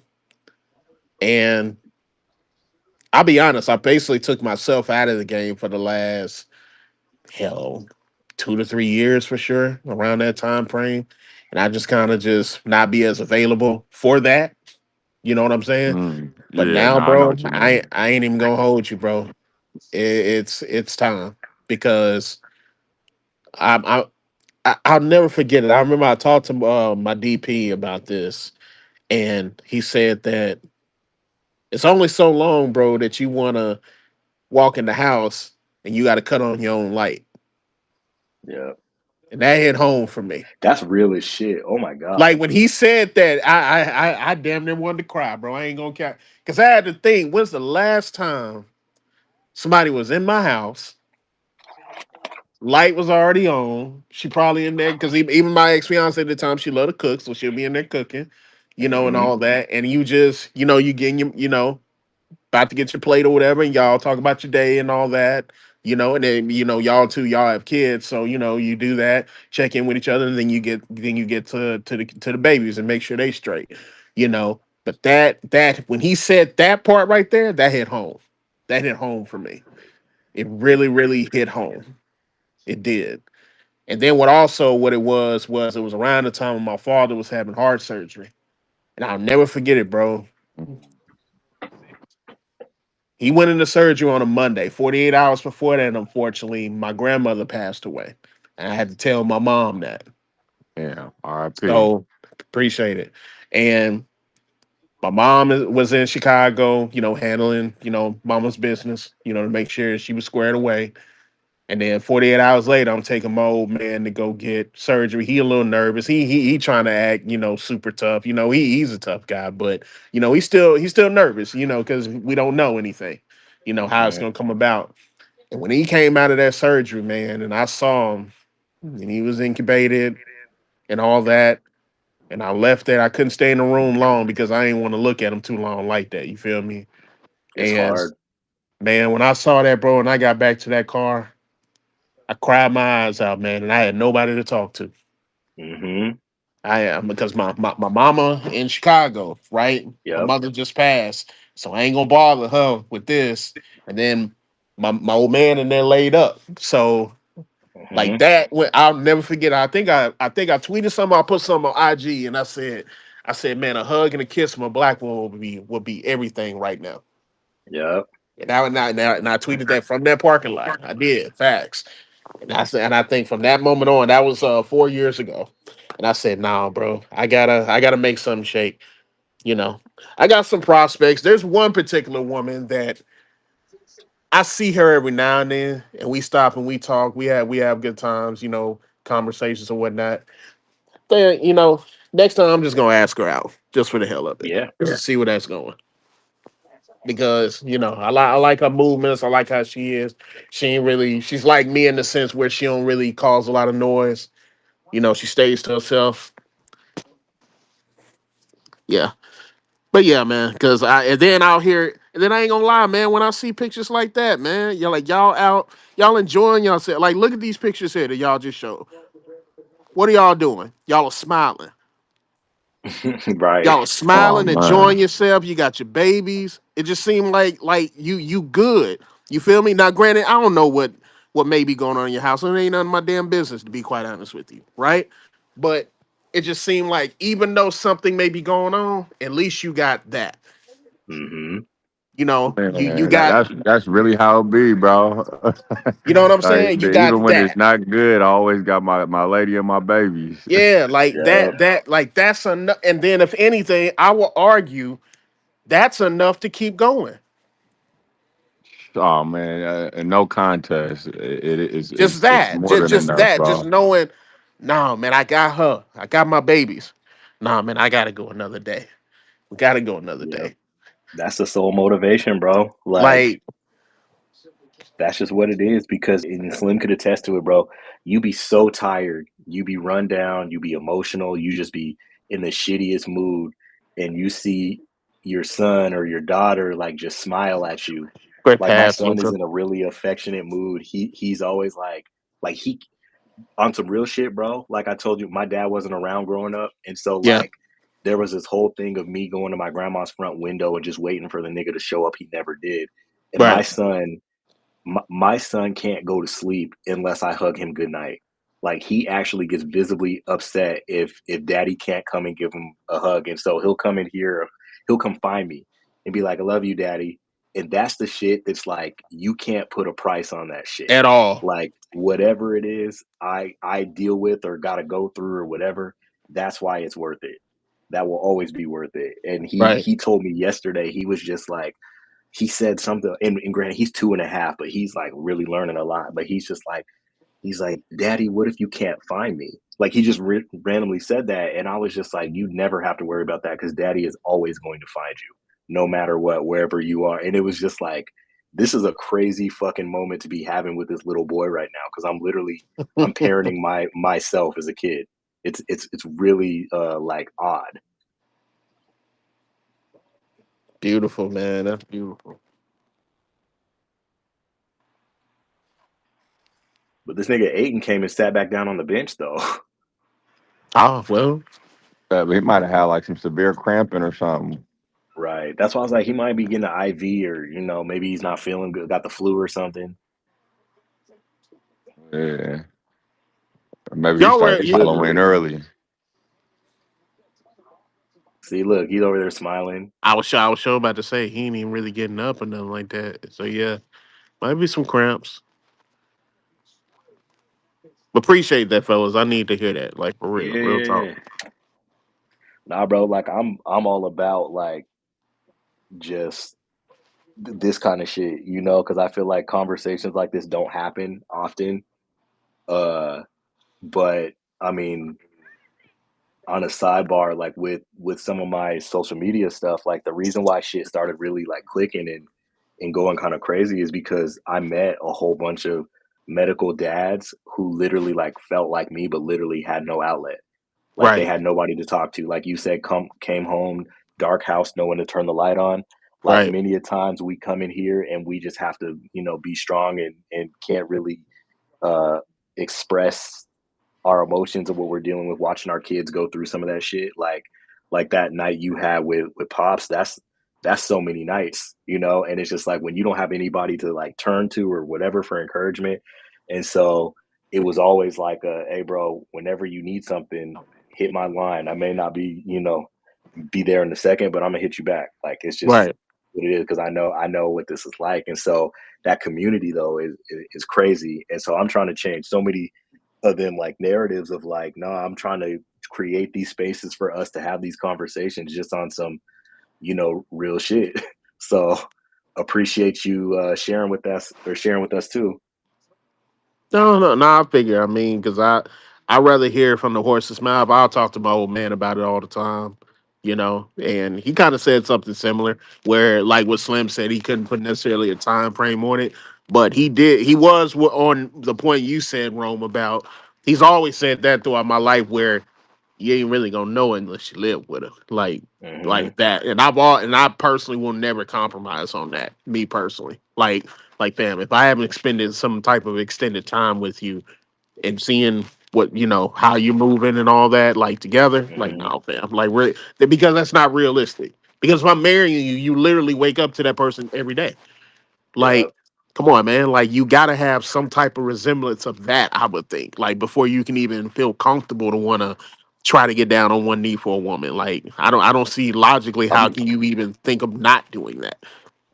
and I'll be honest, I basically took myself out of the game for the last hell 2 to 3 years for sure, around that time frame. And I just kind of just not be as available for that. You know what I'm saying? But Yeah, no, now, I know bro, what you I mean. I ain't even gonna hold you, bro. It's time because I'm I'll never forget it. I remember I talked to my DP about this, and he said that it's only so long, bro, that you want to walk in the house and you got to cut on your own light, yeah, and that hit home for me. that's real as shit. Oh my god. Like when he said that, I damn near wanted to cry, bro. I ain't gonna care because I had to think, when's the last time somebody was in my house? Light was already on. She probably in there because even my ex fiance at the time, she loved to cook, so she'll be in there cooking, and Hmm. all that. And you just, you getting your, about to get your plate or whatever, and y'all talk about your day and all that, and then y'all have kids, so you do that, check in with each other, and then you get to the babies and make sure they straight, you know. But that when he said that part right there, that hit home. That hit home for me. It really, really hit home. It did. And then what it was it was around the time when my father was having heart surgery. And I'll never forget it, bro. He went into surgery on a Monday. 48 hours before that, unfortunately, my grandmother passed away. And I had to tell my mom that. Yeah, R.I.P. So appreciate it. And my mom was in Chicago, handling, mama's business, to make sure she was squared away. And then 48 hours later, I'm taking my old man to go get surgery. He a little nervous. He trying to act, super tough. He's a tough guy, but he's still nervous, because we don't know anything, how it's Right. gonna come about. And when he came out of that surgery, man, and I saw him, and he was incubated and all that, and I left there. I couldn't stay in the room long because I didn't want to look at him too long like that. You feel me? It's And hard. man, when I saw that, bro, and I got back to that car, I cried my eyes out, man, and I had nobody to talk to. Hmm. I am because my mama in Chicago, right? My Yep. mother just passed, so I ain't gonna bother her with this. And then my old man in there laid up. So like Hmm. that, I'll never forget. I think I tweeted something. I put something on IG, and I said, man, a hug and a kiss from a black woman would be everything right now. Yep. And I tweeted that from that parking lot. I did facts. And I think from that moment on, that was 4 years ago. And I said, nah, bro, I gotta make something shake. You know, I got some prospects. There's one particular woman that I see her every now and then, and we stop and we talk. We have good times, conversations and whatnot. Then, next time I'm just gonna ask her out just for the hell of it, Yeah. just to see where that's going. Because I like her movements. I like how she is. She's like me in the sense where she don't really cause a lot of noise. She stays to herself. Yeah. But yeah, man, because and then out here, and then I ain't gonna lie, man, when I see pictures like that, man, you're like, y'all out, y'all enjoying yourself. Like, look at these pictures here that y'all just showed. What are y'all doing? Y'all are smiling. Right. Y'all are Oh smiling, enjoying man. yourself. You got your babies. It just seemed like you good. You feel me? Now, granted, I don't know what may be going on in your house. It ain't none of my damn business, to be quite honest with you, right? But it just seemed like even though something may be going on, at least you got that. Hmm. You Man, got, that's really how it be, bro. you know what I'm Like saying? You even got when it's that. not good, I always got my lady and my babies. Yeah, like Yep. that's enough. And then if anything, I will argue that's enough to keep going. Oh man, and no contest. Just It's that, more than enough, just bro. knowing, nah, man, I got her. I got my babies. Nah, man, I gotta go another day. We gotta go another Yep. day. That's the sole motivation, bro. Like Like, that's just what it is. Because and Slim could attest to it, bro. You be so tired, you be run down, you be emotional, you just be in the shittiest mood, and you see your son or your daughter like just smile at you. great Like my pass, son is Luka. in a really affectionate mood. He's always like he on some real shit, bro. Like I told you, my dad wasn't around growing up, and so Yeah, like there was this whole thing of me going to my grandma's front window and just waiting for the nigga to show up. He never did, and right. my son can't go to sleep unless I hug him goodnight. Like he actually gets visibly upset if daddy can't come and give him a hug. And so he'll come in here, he'll come find me and be like, I love you, daddy. And that's the shit that's like you can't put a price on that shit. At all. Like whatever it is I deal with or gotta go through or whatever, that's why it's worth it. That will always be worth it. And Right. he told me yesterday, he was just like, he said something, and granted, he's 2.5, but he's like really learning a lot. But he's just like, he's like, Daddy, what if you can't find me? Like he just randomly said that, and I was just like, you never have to worry about that because Daddy is always going to find you, no matter what, wherever you are. And it was just like, this is a crazy fucking moment to be having with this little boy right now because I'm parenting myself as a kid. It's really like odd. Beautiful, man. That's beautiful. But this nigga Aiton came and sat back down on the bench though. Oh, well, He might have had like some severe cramping or something. Right. That's why I was like, he might be getting an IV or, maybe he's not feeling good, got the flu or something. Yeah, maybe he y'all were, started you, following early. See, look, he's over there smiling. I was sure about to say he ain't even really getting up or nothing like that. So, yeah, might be some cramps. Appreciate that, fellas. I need to hear that. Like, for real. Real talk. Yeah. Nah, bro, like I'm all about like just this kind of shit, because I feel like conversations like this don't happen often. Uh, but I mean, on a sidebar, like with some of my social media stuff, like the reason why shit started really like clicking and going kind of crazy is because I met a whole bunch of medical dads who literally like felt like me but literally had no outlet. Like they Right. had nobody to talk to. Like you said, came home, dark house, no one to turn the light on. Like Right. many a times we come in here and we just have to, be strong and can't really uh express our emotions of what we're dealing with, watching our kids go through some of that shit. Like that night you had with Pops, that's so many nights, and it's just like when you don't have anybody to like turn to or whatever for encouragement. And so it was always like hey bro, whenever you need something, hit my line. I may not be there in a second, but I'm gonna hit you back. Like it's just Right. what it is because I know what this is like. And so that community though is crazy. And so I'm trying to change so many of them like narratives of like, no, I'm trying to create these spaces for us to have these conversations just on some, real shit. So appreciate you sharing with us too. No. I figure. I mean, because I rather hear from the horse's mouth. I'll talk to my old man about it all the time. And he kind of said something similar, where like what Slim said, he couldn't put necessarily a time frame on it, but he did. He was on the point you said, Rome, about. He's always said that throughout my life, where you ain't really gonna know unless you live with her, Hmm. like that. And I personally will never compromise on that. Me personally, like fam, if I haven't expended some type of extended time with you and seeing what how you're moving and all that, like together, like Hmm. no, fam, like really, because that's not realistic. Because if I'm marrying you, you literally wake up to that person every day. Yeah. Like, come on, man. Like, you gotta have some type of resemblance of that, I would think. Like, before you can even feel comfortable to wanna try to get down on one knee for a woman. Like, I don't see logically how I'm can you even think of not doing that.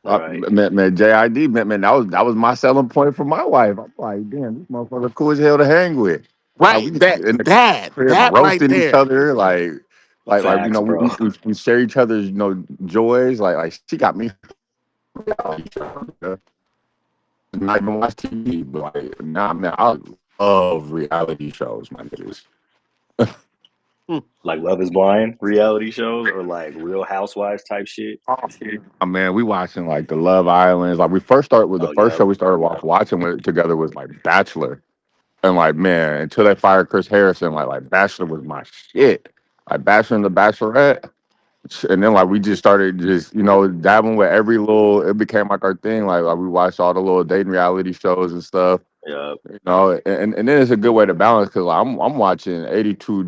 Right. Man, JID, man, that was my selling point for my wife. I'm like, damn, this motherfucker cool as hell to hang with. Like we Right. just That in the that crib that right roasting each there. other, like Facts, bro. we share each other's joys. Like she got me not even watch TV, but like nah, man, I love reality shows, my niggas. Hmm. Like Love is Blind reality shows or like Real Housewives type shit. Oh man, we watching like the Love Islands. Like we first started with the Oh, first yep. show we started watching together was like Bachelor. And like, man, until they fired Chris Harrison, like Bachelor was my shit. Like Bachelor and the Bachelorette. And then like we just started just, dabbling with every little it became like our thing. Like we watched all the little dating reality shows and stuff. Yep. And then it's a good way to balance because like, I'm watching 82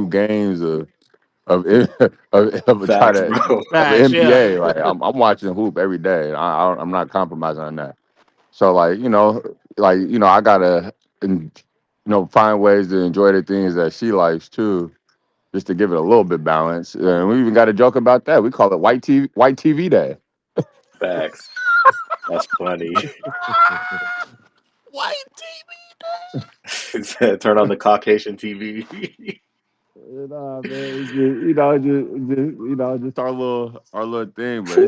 games of of a try Facts, to bro. of Facts. an Yeah. NBA. Like I'm watching hoop every day. And I'm not compromising on that. So I gotta find ways to enjoy the things that she likes too, just to give it a little bit balance. And we even got a joke about that. We call it white TV day. Facts. That's funny. White Turn on the Caucasian TV. Nah, man, it's just our little thing, but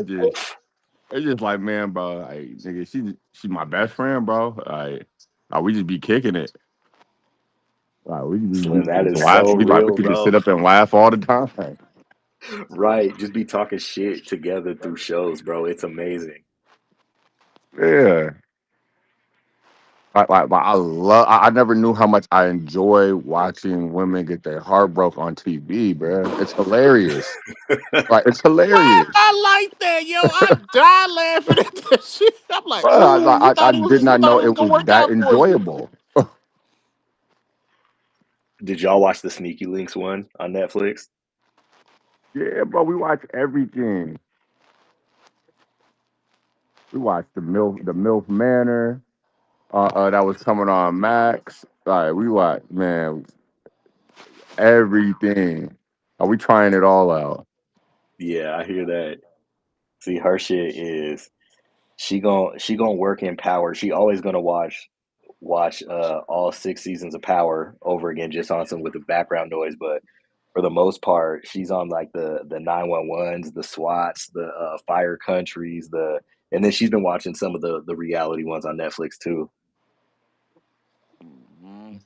it's just like, man, bro, like, nigga, she's my best friend, bro. Like we just be kicking it. Like we Slim, that just is laugh. so We real, could just bro. sit up and laugh all the time. Right. Just be talking shit together through shows, bro. It's amazing. Yeah. Like I love. I never knew how much I enjoy watching women get their heart broke on TV, bro. It's hilarious. Like it's Why hilarious. I like that, yo? I die laughing at that shit. I'm like, Bro, ooh, I did you not thought know it was it gonna was work that out for you. enjoyable. Did y'all watch the Sneaky Links one on Netflix? Yeah, bro. We watch everything. We watched the MILF Manor. That was coming on Max. Like we watched, man, everything. Are we trying it all out? Yeah, I hear that. See, her shit is she gonna work in Power. She always gonna watch all 6 seasons of Power over again just on some with the background noise. But for the most part, she's on like the 911s, the SWATs, the fire countries, and then she's been watching some of the reality ones on Netflix too. Mhm.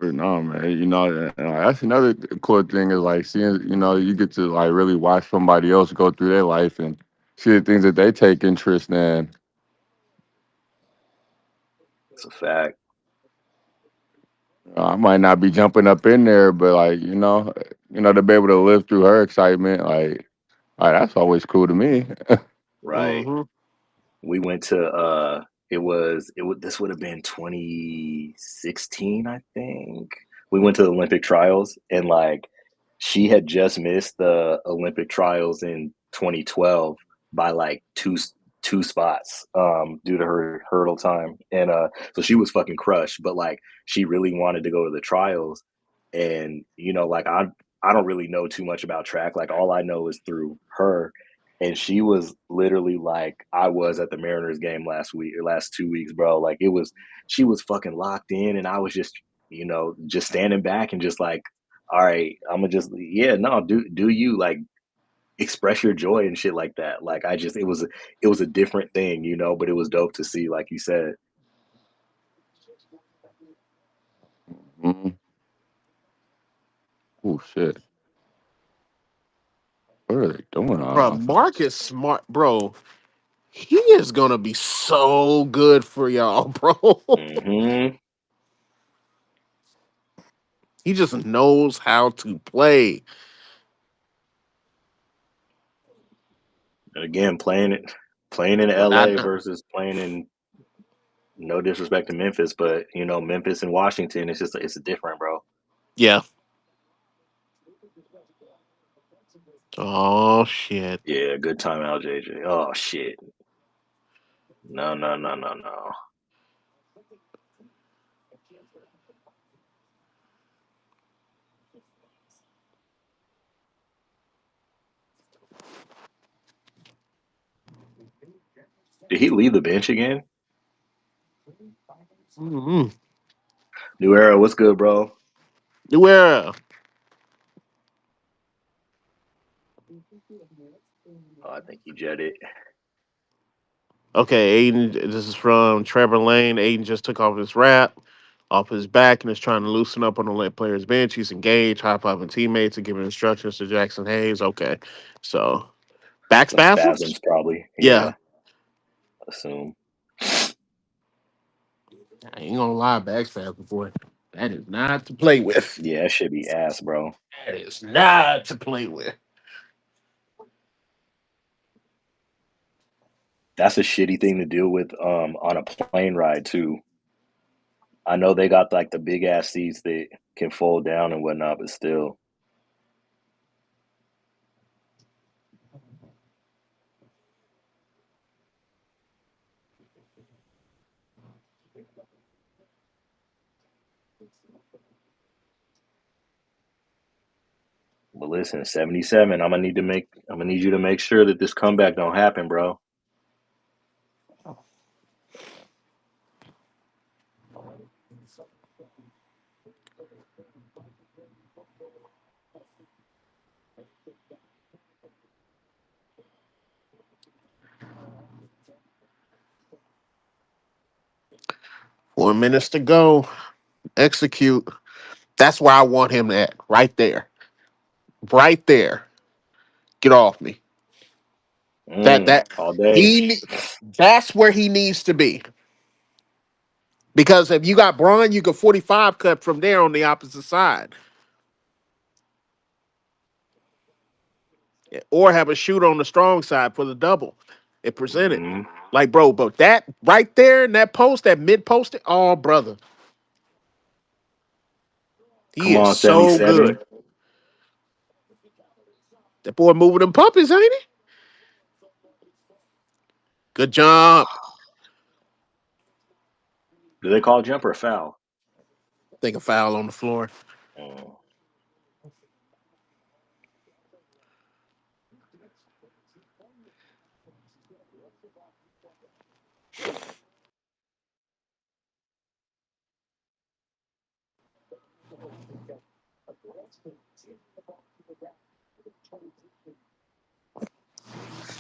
No, man. That's another cool thing is like seeing, you get to like really watch somebody else go through their life and see the things that they take interest in. It's a fact. I might not be jumping up in there, but like, to be able to live through her excitement, like that's always cool to me. Right. Mm-hmm. We went to it was this would have been 2016, I think. We went to the Olympic trials and like she had just missed the Olympic trials in 2012 by like two spots due to her hurdle time. And so she was fucking crushed, but like she really wanted to go to the trials. And like I don't really know too much about track. Like all I know is through her, and she was literally like I was at the Mariners game last week or last 2 weeks, bro. Like she was fucking locked in, and I was just, just standing back and just like, all right, I'm gonna just, yeah, no, do you like express your joy and shit like that. Like it was a different thing, but it was dope to see, like you said. Mhm. Oh shit. What are they doing on Bro, offense? Marcus Smart, bro. He is gonna be so good for y'all, bro. Hmm. He just knows how to play. And again, playing in But I LA versus playing in, no disrespect to Memphis, but Memphis and Washington, it's different, bro. yeah. Oh shit. Yeah, good timeout, JJ. Oh shit. No, no, no, no, no. Did he leave the bench again? Mm-hmm. New Era, what's good, bro? New era. Oh, I think he jetted. Okay, Aiden. This is from Trevor Lane. Aiden just took off his wrap off his back and is trying to loosen up on the player's bench. He's engaged, high fiving teammates and giving instructions to Jackson Hayes. Okay, so back Some spasms. spasms, probably. Yeah, Yeah, assume. I ain't gonna lie, back spasms, boy. That is not to play with. Yeah, that should be ass, bro. That is not to play with. That's a shitty thing to deal with on a plane ride too. I know they got like the big ass seats that can fold down and whatnot, but still. But listen, 77. I'm gonna need you to make sure that this comeback don't happen, bro. Four minutes to go. Execute. That's where I want him at. Right there. Right there. Get off me. That All day. he. That's where he needs to be. Because if you got Braun, you can 45 cut from there on the opposite side. Or have a shoot on the strong side for the double. It presented. Hmm. Like, bro, but that right there in that post, that mid post, oh, brother. He Come is on, so good. 77. That boy moving them puppies, ain't he? Good job. Do they call jump or foul? Think a foul on the floor. Mm.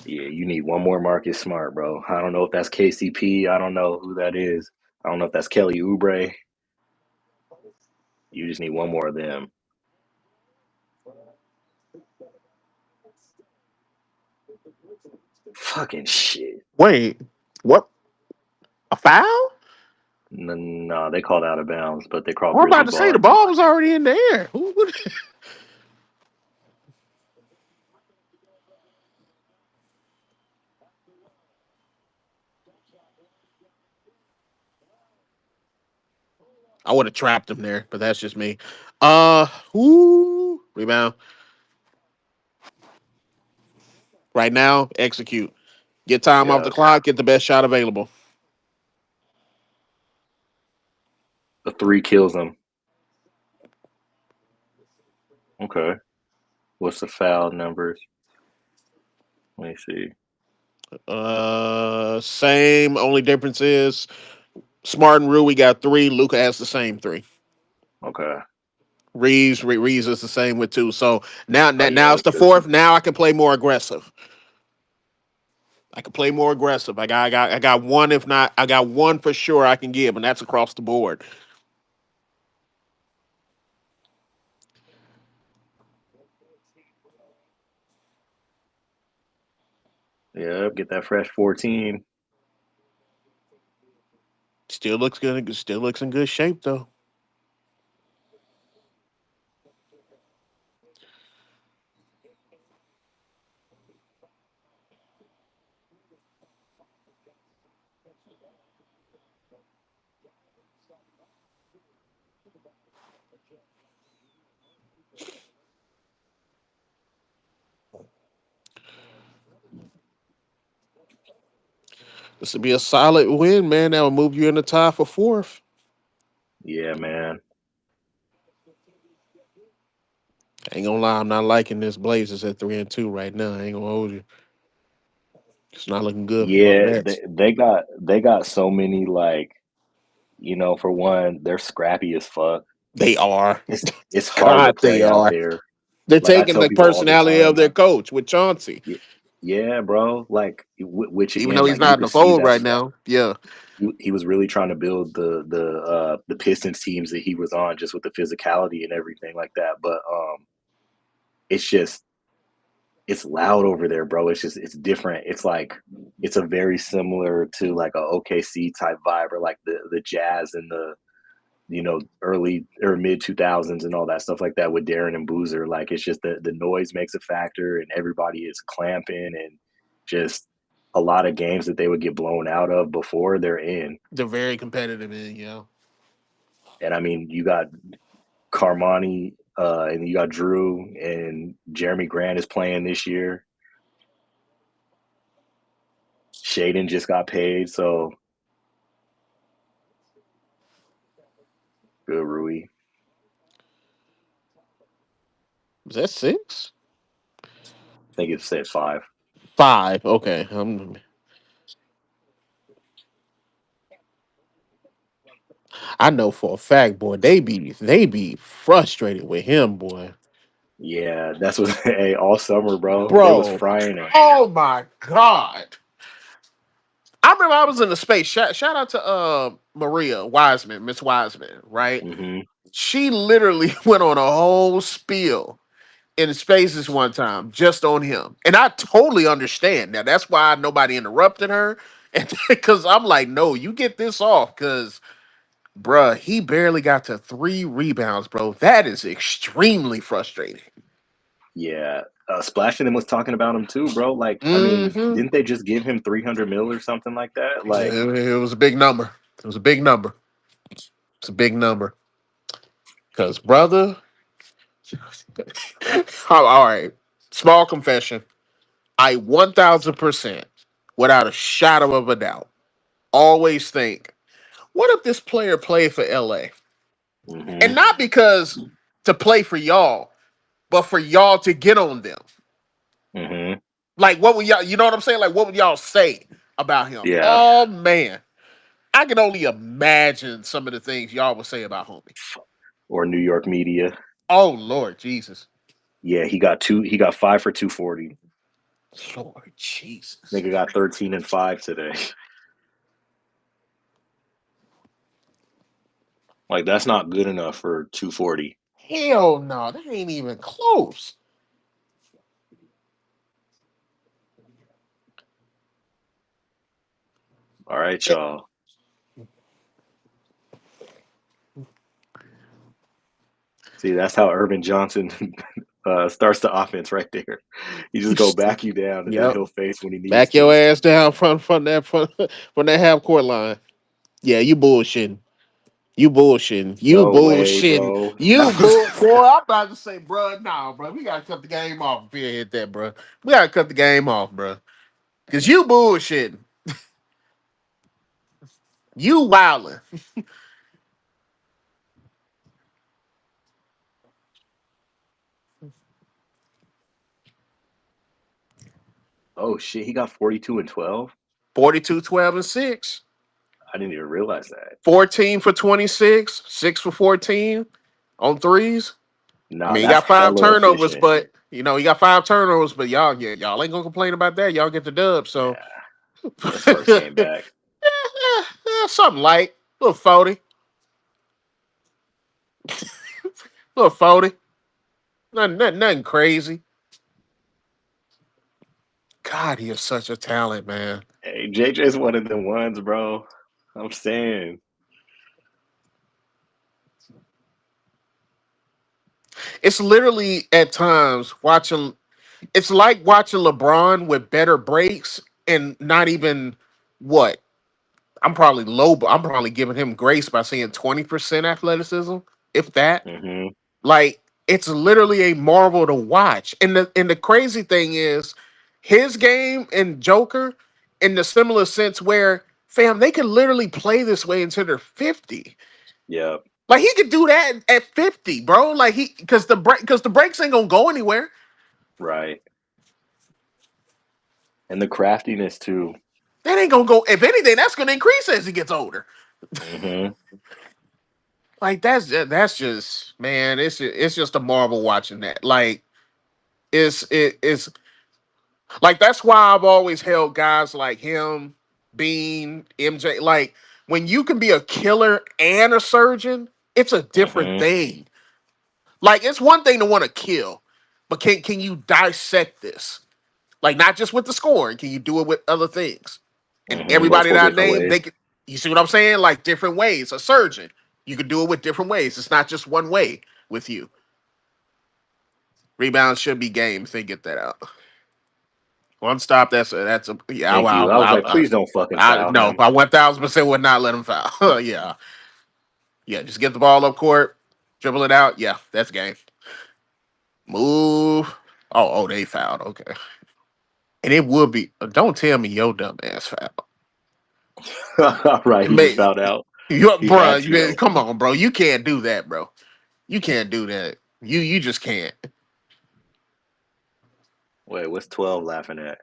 Yeah, you need one more Marcus Smart, bro. I don't know if that's KCP. I don't know who that is. I don't know if that's Kelly Oubre. You just need one more of them. Fucking shit. Wait, what? A foul? No, they called out of bounds, but they called I'm Grizzly about to say ball. the ball was already in the air. Who would? I would have trapped him there, but that's just me. Rebound. Right now, execute. Get time off Yeah, the clock. Get the best shot available. the three kills them. Okay. What's the foul numbers? Let me see. Same. Only difference is Smart and Rui got three. Luca has the same three. Okay. Reeves is the same with two. So now, Oh now, yeah, now it's that's the good. fourth. Now I can play more aggressive. I can play more aggressive. I got one. If not, I got one for sure I can give, and that's across the board. Yeah, get that fresh 14. Still looks good. Still looks in good shape though. This would be a solid win, man. That will move you in the tie for fourth. Yeah, man. I ain't gonna lie, I'm not liking this Blazers at 3-2 right now. I ain't gonna hold you. It's not looking good for those Yeah, Nets. they got so many like, for one, they're scrappy as fuck. They are. It's hard to God, they play out are. there. They're Like I taking tell the people all the personality of time, their coach with Chauncey, y- yeah, bro. Like which even again, though he's like you not in could the see fold that's right now. Yeah, he was really trying to build the Pistons teams that he was on just with the physicality and everything like that. But it's just it's loud over there, bro. It's different. It's like it's a very similar to like a OKC type vibe or like the Jazz and the early or mid 2000s and all that stuff like that with Darren and Boozer. Like it's just the noise makes a factor and everybody is clamping and just a lot of games that they would get blown out of before they're in. they're very competitive in. Yeah, And I mean, you got Carmani and you got Drew and Jeremy Grant is playing this year. Shaden just got paid, so good Rui. is that 6? I think it said 5. 5. Okay, I know for a fact, boy. They be frustrated with him, boy. Yeah, that's what hey, all summer, bro. They was Bro, frying him. oh my god. I remember I was in the space. Shout out to Maria Wiseman, Miss Wiseman, right? Hmm. She literally went on a whole spiel in spaces one time just on him. And I totally understand. Now that's why nobody interrupted her. And because I'm like, no, you get this off. Cause bruh, he barely got to 3 rebounds, bro. That is extremely frustrating. Yeah. Splash and them was talking about him too, bro. Like, I mean, Hmm. didn't they just give him 300 mil or something like that? Like, It was a big number. It was a big number. It's a big number. Cause brother, all right. Small confession. I 1000%, without a shadow of a doubt, always think, what if this player played for LA? And hmm not because to play for y'all, but for y'all to get on them. hmm Like, what would y'all, you know what I'm saying? Like, what would y'all say about him? yeah, Oh, man. I can only imagine some of the things y'all would say about homie. or New York media. Oh, Lord Jesus. Yeah, he got 5 for 240. Lord Jesus. Nigga got 13 and 5 today. Like, that's not good enough for 240. Hell no. That ain't even close. All right, y'all. See, that's how Urban Johnson starts the offense right there. You just go back you down, and then Yep. he'll face when he needs Back your to. ass down from that half court line. Yeah, you bullshitting. You bullshitting. You No way, bullshitting. bro. You bull. Boy, I'm about to say, bro, nah, bro. We gotta cut the game off if you hit that, bro. We gotta cut the game off, bro. Cause you bullshitting. You wilding. Oh shit, he got 42 and 12. 42, 12, and 6. I didn't even realize that. 14 for 26. 6 for 14 on threes. I Nah, mean, he that's got 5 hella turnovers, efficient. but he got 5 turnovers, but y'all, yeah, y'all ain't gonna complain about that. Y'all get the dub, so Yeah, his first game back. something light, little 40, little 40, nothing crazy. God, he is such a talent, man. Hey, JJ's one of them ones, bro. I'm saying. It's literally at times watching. It's like watching LeBron with better breaks and not even what I'm probably low, but I'm probably giving him grace by saying 20% athleticism, if that. Hmm. Like it's literally a marvel to watch. And the crazy thing is his game and Joker in the similar sense where fam, they could literally play this way until they're 50. Yeah, Like he could do that at 50, bro. Like he because the breaks ain't gonna go anywhere. right. And the craftiness too. That ain't gonna go. If anything, that's gonna increase as he gets older. Hmm. Like that's just man. It's just a marvel watching that. Like it's like that's why I've always held guys like him, Bean, MJ. Like when you can be a killer and a surgeon, it's a different Hmm. thing. Like it's one thing to want to kill, but can you dissect this? Like not just with the scoring, can you do it with other things? And Hmm. everybody Multiple that I different named, they ways. could. You see what I'm saying? Like different ways. A surgeon, you could do it with different ways. It's not just one way with you. Rebounds should be game if they get that out. One stop. That's a yeah. Thank you. I was like, please don't fucking foul No, him. I 1,000% would not let him foul. Yeah, yeah. Just get the ball up court, dribble it out. Yeah, that's game. Move. They fouled. Okay, and it would be. Don't tell me your dumb ass foul. All right, he just Man, fouled out. He bro, had to though. come on, bro. You can't do that, bro. You can't do that. You just can't. Wait, what's 12 laughing at?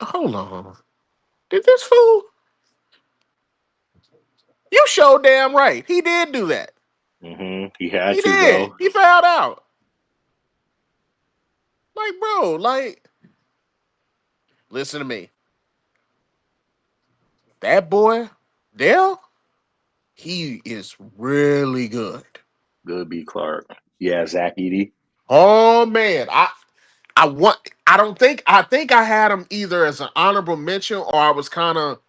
Hold on. Did this fool? You show damn right. He did do that. He had He to did. though. He fouled out. Like, bro, like, listen to me. That boy, Dale, he is really good. Good B Clark. Yeah, Zach Edey. Oh man, I want. I don't think. I think I had him either as an honorable mention or I was kind of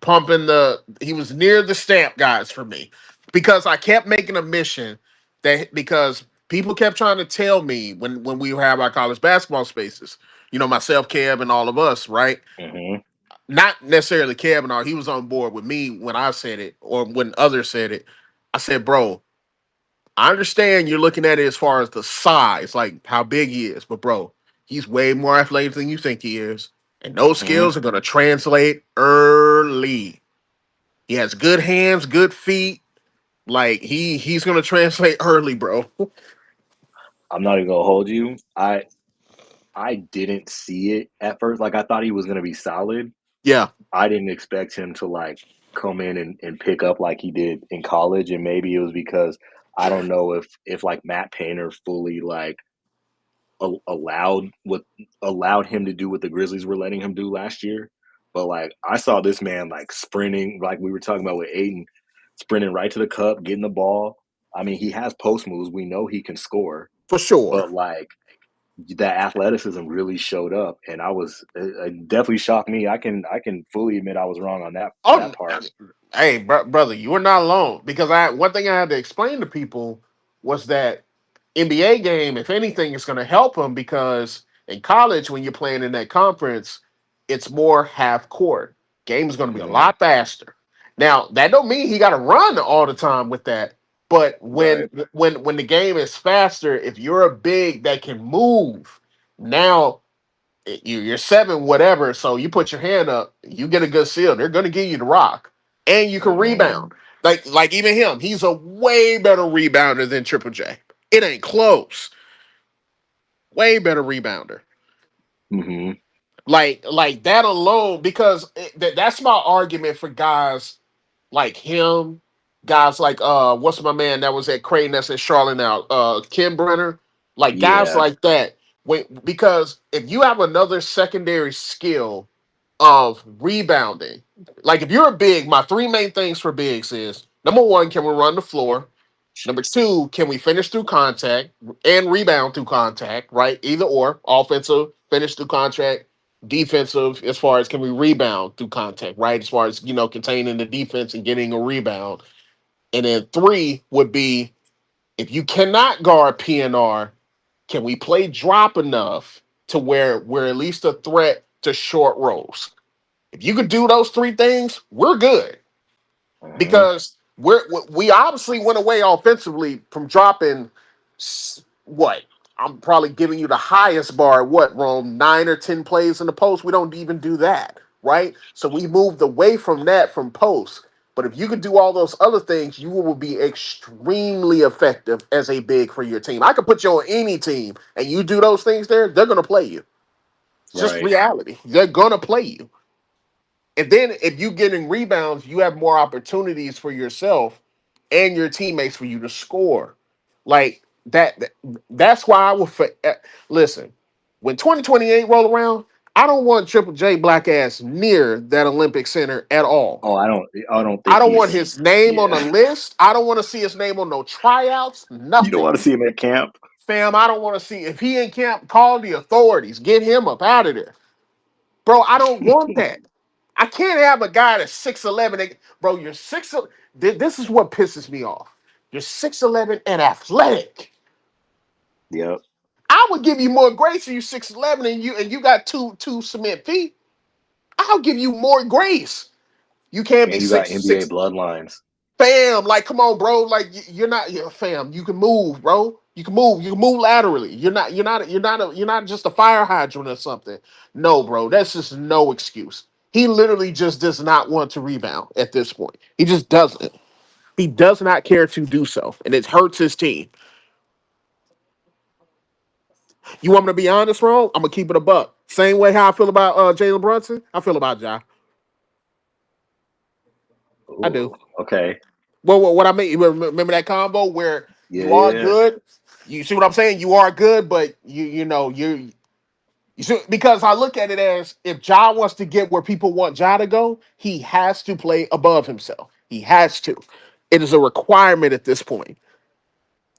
pumping the. He was near the stamp guys for me because I kept making a mission that because people kept trying to tell me when we have our college basketball spaces, myself, Kev, and all of us, right? Hmm. Not necessarily Kev and all. He was on board with me when I said it or when others said it. I said, bro, I understand you're looking at it as far as the size, like how big he is, but bro, he's way more athletic than you think he is. And those Hmm. skills are going to translate early. He has good hands, good feet. Like he's going to translate early, bro. I'm not even gonna hold you. I didn't see it at first. Like I thought he was gonna be solid. Yeah, I didn't expect him to like come in and pick up like he did in college. And maybe it was because I don't know if like Matt Painter fully like allowed what allowed him to do what the Grizzlies were letting him do last year. But like I saw this man like sprinting, like we were talking about with Aiden, sprinting right to the cup, getting the ball. I mean, he has post moves. We know he can score, for sure. but like that athleticism really showed up, and I was it definitely shocked me. I can fully admit I was wrong on that Oh, part. hey, brother, you are not alone. Because one thing I had to explain to people was that NBA game, if anything, is going to help him because in college, when you're playing in that conference, it's more half court. Game is going to be a Hmm. lot faster. Now, that don't mean he got to run all the time with that. But Right. when the game is faster, if you're a big that can move, now you're seven, whatever. So you put your hand up, you get a good seal. They're going to give you the rock, and you can Hmm. rebound. Like even him, he's a way better rebounder than Triple J. It ain't close. Way better rebounder. Hmm. Like that alone, because that's my argument for guys like him, guys like what's my man that was at Creighton that's in Charlotte now, Kim Brenner, like guys Yeah. like that. Because if you have another secondary skill of rebounding, like if you're a big, my three main things for bigs is number one, can we run the floor? Number two, can we finish through contact and rebound through contact, right? Either or, offensive, finish through contact, defensive, as far as can we rebound through contact, right? As far as, containing the defense and getting a rebound. And then three would be if you cannot guard PNR, can we play drop enough to where we're at least a threat to short rolls? If you could do those three things, we're good Hmm. because we obviously went away offensively from dropping what I'm probably giving you the highest bar. What, Rome, 9 or 10 plays in the post? We don't even do that, right? So we moved away from that from post. But if you could do all those other things, you will be extremely effective as a big for your team. I could put you on any team and you do those things there, they're going to play you. It's just Right. reality. They're going to play you. And then if you getting rebounds, you have more opportunities for yourself and your teammates for you to score. Like that's why I will listen. When 2028 roll around, I don't want Triple J black ass near that Olympic Center at all. Oh, I don't I think don't want he's. his name on the Yeah. list. I don't want to see his name on no tryouts, You don't nothing. want to see him at camp. Fam, I don't want to see if he in camp, call the authorities, get him up out of there. Bro, I don't want that. I can't have a guy that's 6'11". Bro, you're 6. This is what pisses me off. You're 6'11" and athletic. Yep. I would give you more grace if you 6'11" and you got two cement feet. I'll give you more grace. You can't be And you got six NBA six. bloodlines. Fam, like, come on, bro. Like, you're not, fam. You can move, bro. You can move. You can move laterally. You're not just a fire hydrant or something. No, bro. That's just no excuse. He literally just does not want to rebound at this point. He just doesn't. He does not care to do so, and it hurts his team. You want me to be honest, bro? I'm gonna keep it a buck. Same way how I feel about Jalen Brunson, I feel about Ja. I do. Ooh. Okay. Well, what I mean, remember that combo where you are Yeah. good. You see what I'm saying? You are good, but you see, because I look at it as if Ja wants to get where people want Ja to go, he has to play above himself. He has to. It is a requirement at this point.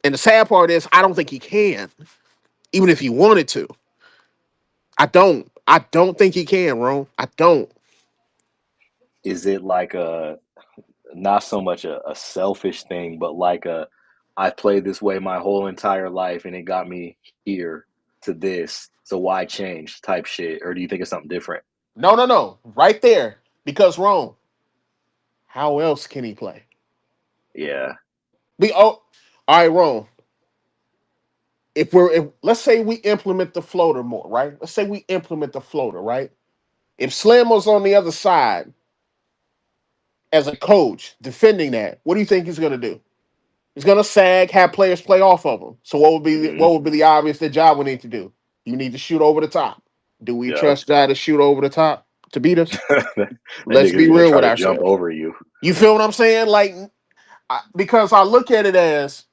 And the sad part is, I don't think he can, even if he wanted to. I don't. I don't think he can, Ron. I don't. Is it like a not so much a selfish thing, but like a I played this way my whole entire life and it got me here to this. So why change type shit? Or do you think it's something different? No. Right there. Because Ron, how else can he play? Yeah. All right, Ron. If let's say we implement the floater more, right? Let's say we implement the floater, right? If Slim was on the other side as a coach defending that, what do you think he's gonna do? He's gonna sag, have players play off of him. So Hmm. what would be the obvious that job we need to do? You need to shoot over the top. Do we Yep. trust guy to shoot over the top to beat us? That Let's nigga's be gonna real try with to jump ourselves. over you. You feel what I'm saying? Like, because I look at it as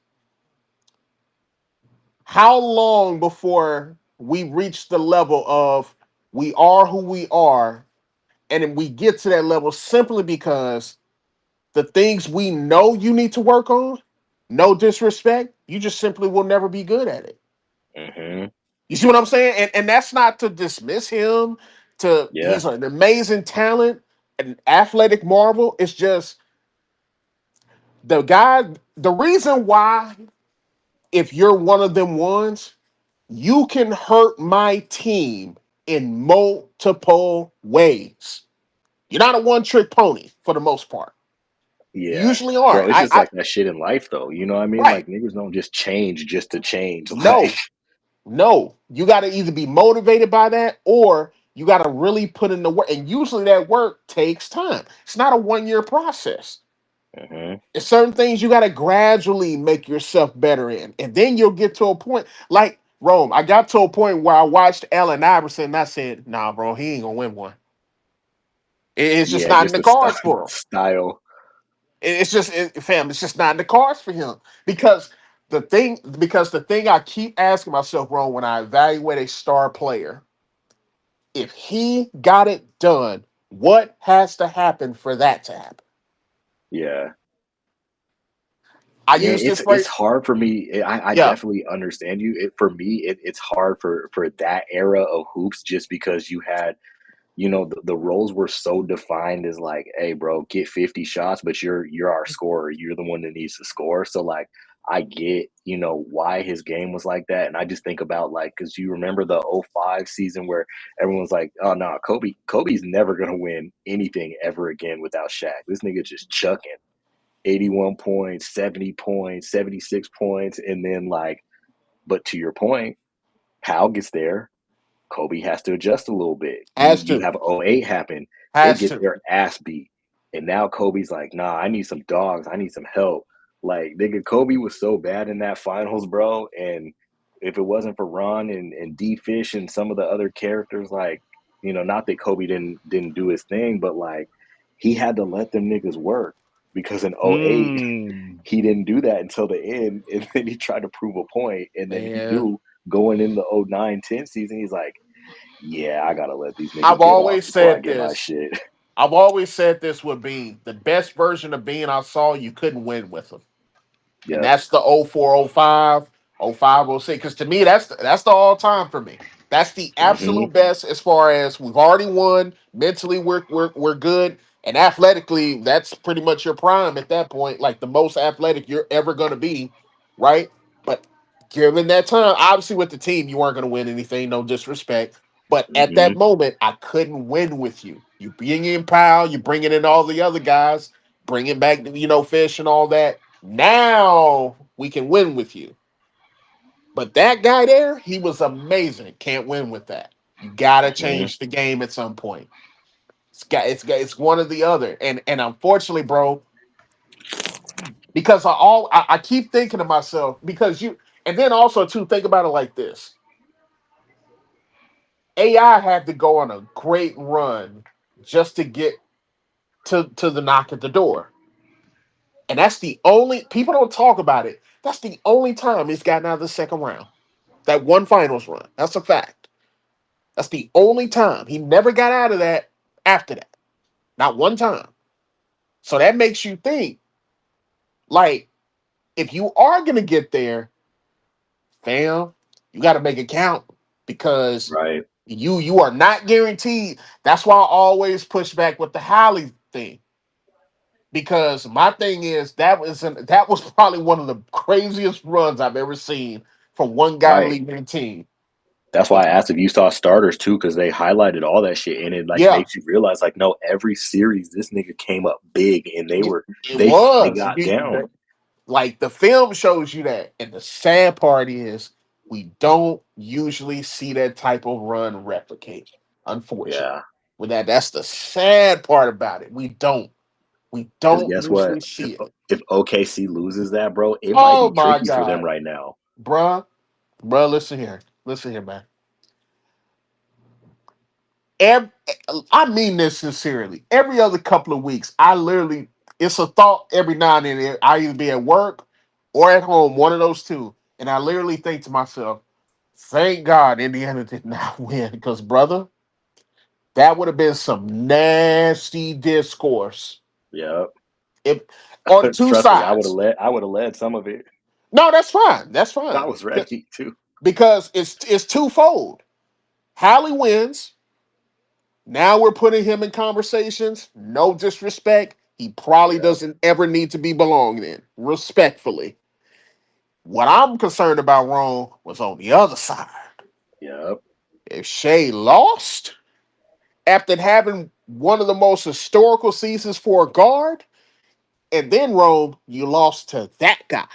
how long before we reach the level of we are who we are, and then we get to that level simply because the things we know you need to work on, no disrespect, you just simply will never be good at it. Hmm. You see what I'm saying? And that's not to dismiss him. Yeah. He's an amazing talent, an athletic marvel. It's just the guy. The reason why, if you're one of them ones, you can hurt my team in multiple ways. You're not a one-trick pony for the most part. You Yeah. usually are. Bro, it's just like that shit in life though. You know what I mean? Right. Like niggas don't just change just to change. Like No, no. You got to either be motivated by that or you got to really put in the work. And usually that work takes time. It's not a 1 year process. hmm. It's certain things you got to gradually make yourself better in. And then you'll get to a point like Rome. I got to a point where I watched Allen Iverson and I said, nah, bro, he ain't going to win one. It's just Yeah, not in just the the cards for him. style. It's just, fam, it's just not in the cards for him because the thing I keep asking myself, Ron, when I evaluate a star player, if he got it done, what has to happen for that to happen? Yeah. I Yeah, use this it's phrase. hard for me. I Yeah, definitely understand you. For me, it's hard for that era of hoops just because you had, the roles were so defined as like, hey, bro, get 50 shots, but you're our scorer. You're the one that needs to score. So like, I get, why his game was like that. And I just think about like, because you remember the '05 season where everyone's like, oh no, Kobe's never gonna win anything ever again without Shaq. This nigga just chucking 81 points, 70 points, 76 points. And then like, but to your point, Powell gets there. Kobe has to adjust a little bit. You has you to, have '08 happen. They has get to. their ass beat. And now Kobe's like, nah, I need some dogs. I need some help. Like, nigga, Kobe was so bad in that finals, bro. And if it wasn't for Ron and D Fish and some of the other characters, like, not that Kobe didn't do his thing, but like he had to let them niggas work because in '08 he didn't do that until the end, and then he tried to prove a point, and then he Man, knew going in the '09-10 season, he's like, yeah, I gotta let these niggas I've get off always before I said get my this. shit. I've always said this would be the best version of Bean I saw. You couldn't win with him. And Yep. that's the 04, 05, 05, 06. Because to me, that's the all time for me. That's the Hmm. absolute best as far as we've already won. Mentally, we're good, and athletically, that's pretty much your prime at that point. Like the most athletic you're ever going to be, right? But given that time, obviously with the team, you weren't going to win anything. No disrespect, but at Hmm. that moment, I couldn't win with you. You bringing in Powell, you bringing in all the other guys, bringing back Fish and all that. Now we can win with you. But that guy there, he was amazing. Can't win with that. You gotta Hmm. change the game at some point. It's one or the other. And unfortunately, bro, because I keep thinking to myself, because you and then also too, think about it like this. AI had to go on a great run just to get to the knock at the door. And that's the only people don't talk about it. That's the only time he's gotten out of the second round. That one finals run. That's a fact. That's the only time. He never got out of that after that. Not one time. So that makes you think, like, if you are gonna get there, fam, you gotta make it count because Right. you are not guaranteed. That's why I always push back with the Holly thing. Because my thing is that was probably one of the craziest runs I've ever seen for one guy Right. leading a team. That's why I asked if you saw starters too, because they highlighted all that shit, and it like Yeah, makes you realize, like, no, every series this nigga came up big, and they it, were it they was. got down. Like the film shows you that. And the sad part is we don't usually see that type of run replicate, unfortunately. Yeah, With that's the sad part about it. We don't. We because don't guess what? usually see it. If OKC loses that, bro, it might Oh be my tricky for them God. right now. Bruh. Bruh, listen here. Listen here, man. Every, I mean this sincerely. Every other couple of weeks, I literally, it's a thought every now and then. I either be at work or at home, one of those two. And I literally think to myself, thank God Indiana did not win because, brother, that would have been some nasty discourse. Yep. If on two Trust me, sides. I would have led some of it. No, that's fine. That's I fine. was ready too. Because it's twofold. Hallie wins. Now we're putting him in conversations. No disrespect. He probably Yep. doesn't ever need to be belonged in. Respectfully. What I'm concerned about wrong was on the other side. Yep. If Shea lost after having one of the most historical seasons for a guard, and then Rome, you lost to that guy.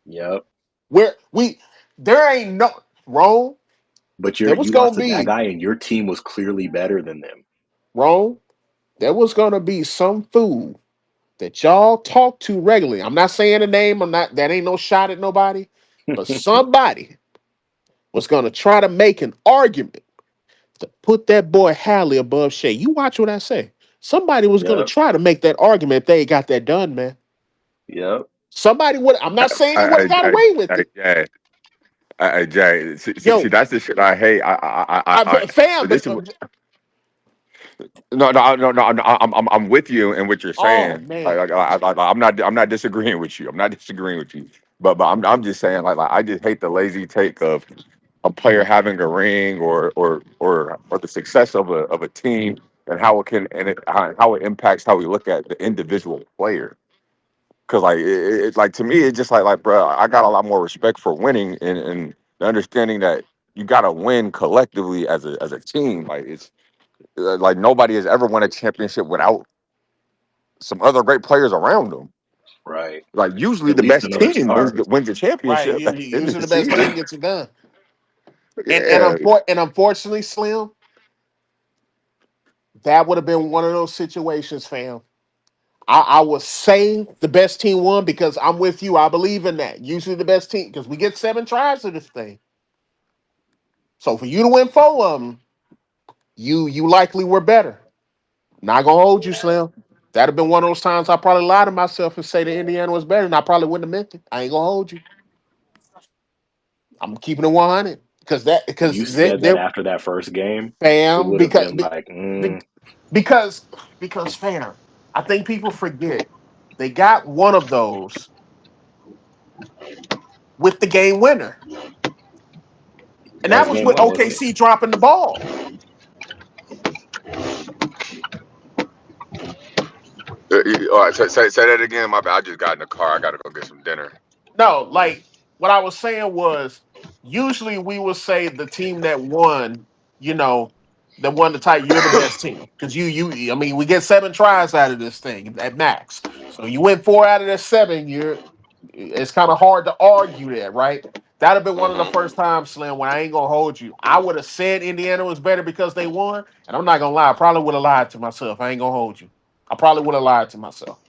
Yep. Where we there ain't no Rome, But there was you gonna lost to that be guy, and your team was clearly better than them. Rome, there was gonna be some fool that y'all talk to regularly. I'm not saying a name, I'm not that ain't no shot at nobody, but somebody was gonna try to make an argument to put that boy Hallie above Shea. You watch what I say. Somebody was gonna Yep. try to make that argument if they ain't got that done, man. Yep. Somebody would. I'm not saying they would have I, got I, away with I, it. Jay, Jay, see, Yo, that's the shit I hate. fam, This is no. I'm with you in what you're oh saying. man, I'm not disagreeing with you. I'm not disagreeing with you. But I'm just saying like I just hate the lazy take of a player having a ring or the success of a team and how it can and how it impacts how we look at the individual player. Because like it's like to me it's just like bro, I got a lot more respect for winning and the understanding that you got to win collectively as a team. Like it's like nobody has ever won a championship without some other great players around them. Right. Like usually At the least best another team star. wins the right? championship at the end of Usually the the best team season. gets it done, Yeah, and unfortunately, Slim, that would have been one of those situations, fam. I would say the best team won because I'm with you. I believe in that. Usually the best team because we get 7 tries to this thing. So for you to win 4 of them, you likely were better. Not gonna hold you, Slim. That'd have been one of those times I probably lied to myself and say that Indiana was better, and I probably wouldn't have meant it. I ain't gonna hold you. I'm keeping it 100 You said that after that first game, it fam would have been like, be- because fam. I think people forget they got one of those with the game winner, and that that was was game with 1, wasn't it? OKC dropping the ball. All right, say that again. My bad. I just got in the car. I gotta go get some dinner. No, like what I was saying was usually we would say the team that won, you know, that won the title, you're the best team. Because I mean, we get 7 tries out of this thing at max. So you win 4 out of the 7, it's kind of hard to argue that, right? That'd have been one of the Mm-hmm. first times, Slim, when I ain't gonna hold you. I would have said Indiana was better because they won, and I'm not gonna lie, I probably would have lied to myself. I ain't gonna hold you. I probably would have lied to myself.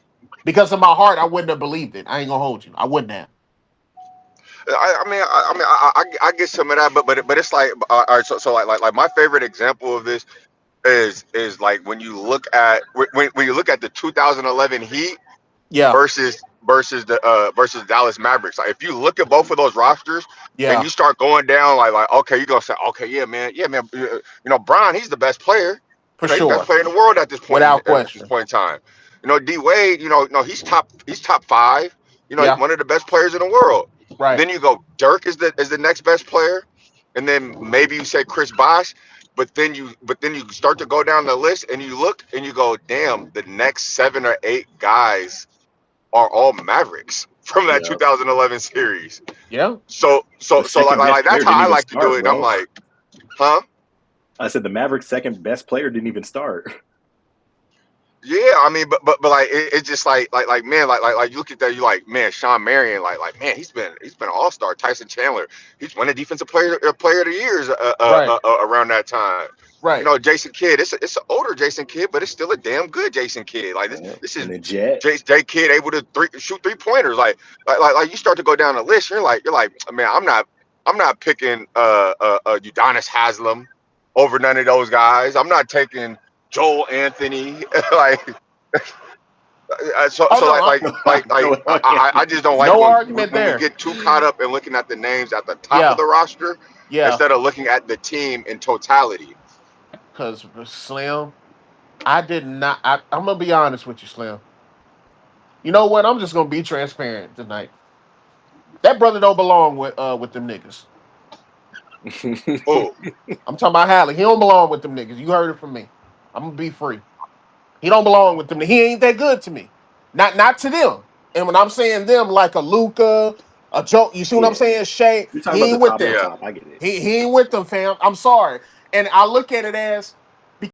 Because in my heart, I wouldn't have believed it. I ain't gonna hold you. I wouldn't have. I get some of that, but it's like, all right, so like my favorite example of this is like when you look at when you look at the 2011 Heat Yeah, versus Dallas Mavericks. Like if you look at both of those rosters and yeah, you start going down, like okay, you're gonna say, okay, yeah, man, Bron, he's the best player. for He's the best sure. player in the world at this point Without at this question. point in time. D Wade, no, he's top 5. Yeah, One of the best players in the world. right. Then you go, Dirk is the next best player, and then maybe you say Chris Bosh. But then you start to go down the list and you look and you go, damn, the next 7 or 8 guys are all Mavericks from that Yeah. 2011 series. Yeah, So The like, second like, best like that's player how didn't I even like to do start, it. And I'm bro. like, huh? I said the Mavericks' second best player didn't even start. Yeah, I mean, but like it's just like man, like you look at that, you like, man, Sean Marion, like man, he's been an all-star. Tyson Chandler, he's won a defensive player of the years right, around that time. right. Jason Kidd, it's an older Jason Kidd, but it's still a damn good Jason Kidd. Like this Yeah. this is And then Jet. J Kidd able to shoot 3-pointers. Like you start to go down the list, you're like, man, I'm not picking Udonis Haslam over none of those guys. I'm not taking Joel Anthony. like so Oh so no, I just don't like no when argument when we there. get too caught up in looking at the names at the top of Yeah, the roster yeah. instead of looking at the team in totality. Because Slim, I did not. I'm gonna be honest with you, Slim. You know what? I'm just gonna be transparent tonight. That brother don't belong with them niggas. Oh, I'm talking about Hallie. He don't belong with them niggas. You heard it from me. I'm gonna be free. He don't belong with them. He ain't that good to me. Not to them. And when I'm saying them, like a Luca, a Joe, you see what I'm Yeah. saying? Shay, You're talking he about ain't the with top of the them. yeah. top. I get it. He ain't with them, fam. I'm sorry. And I look at it as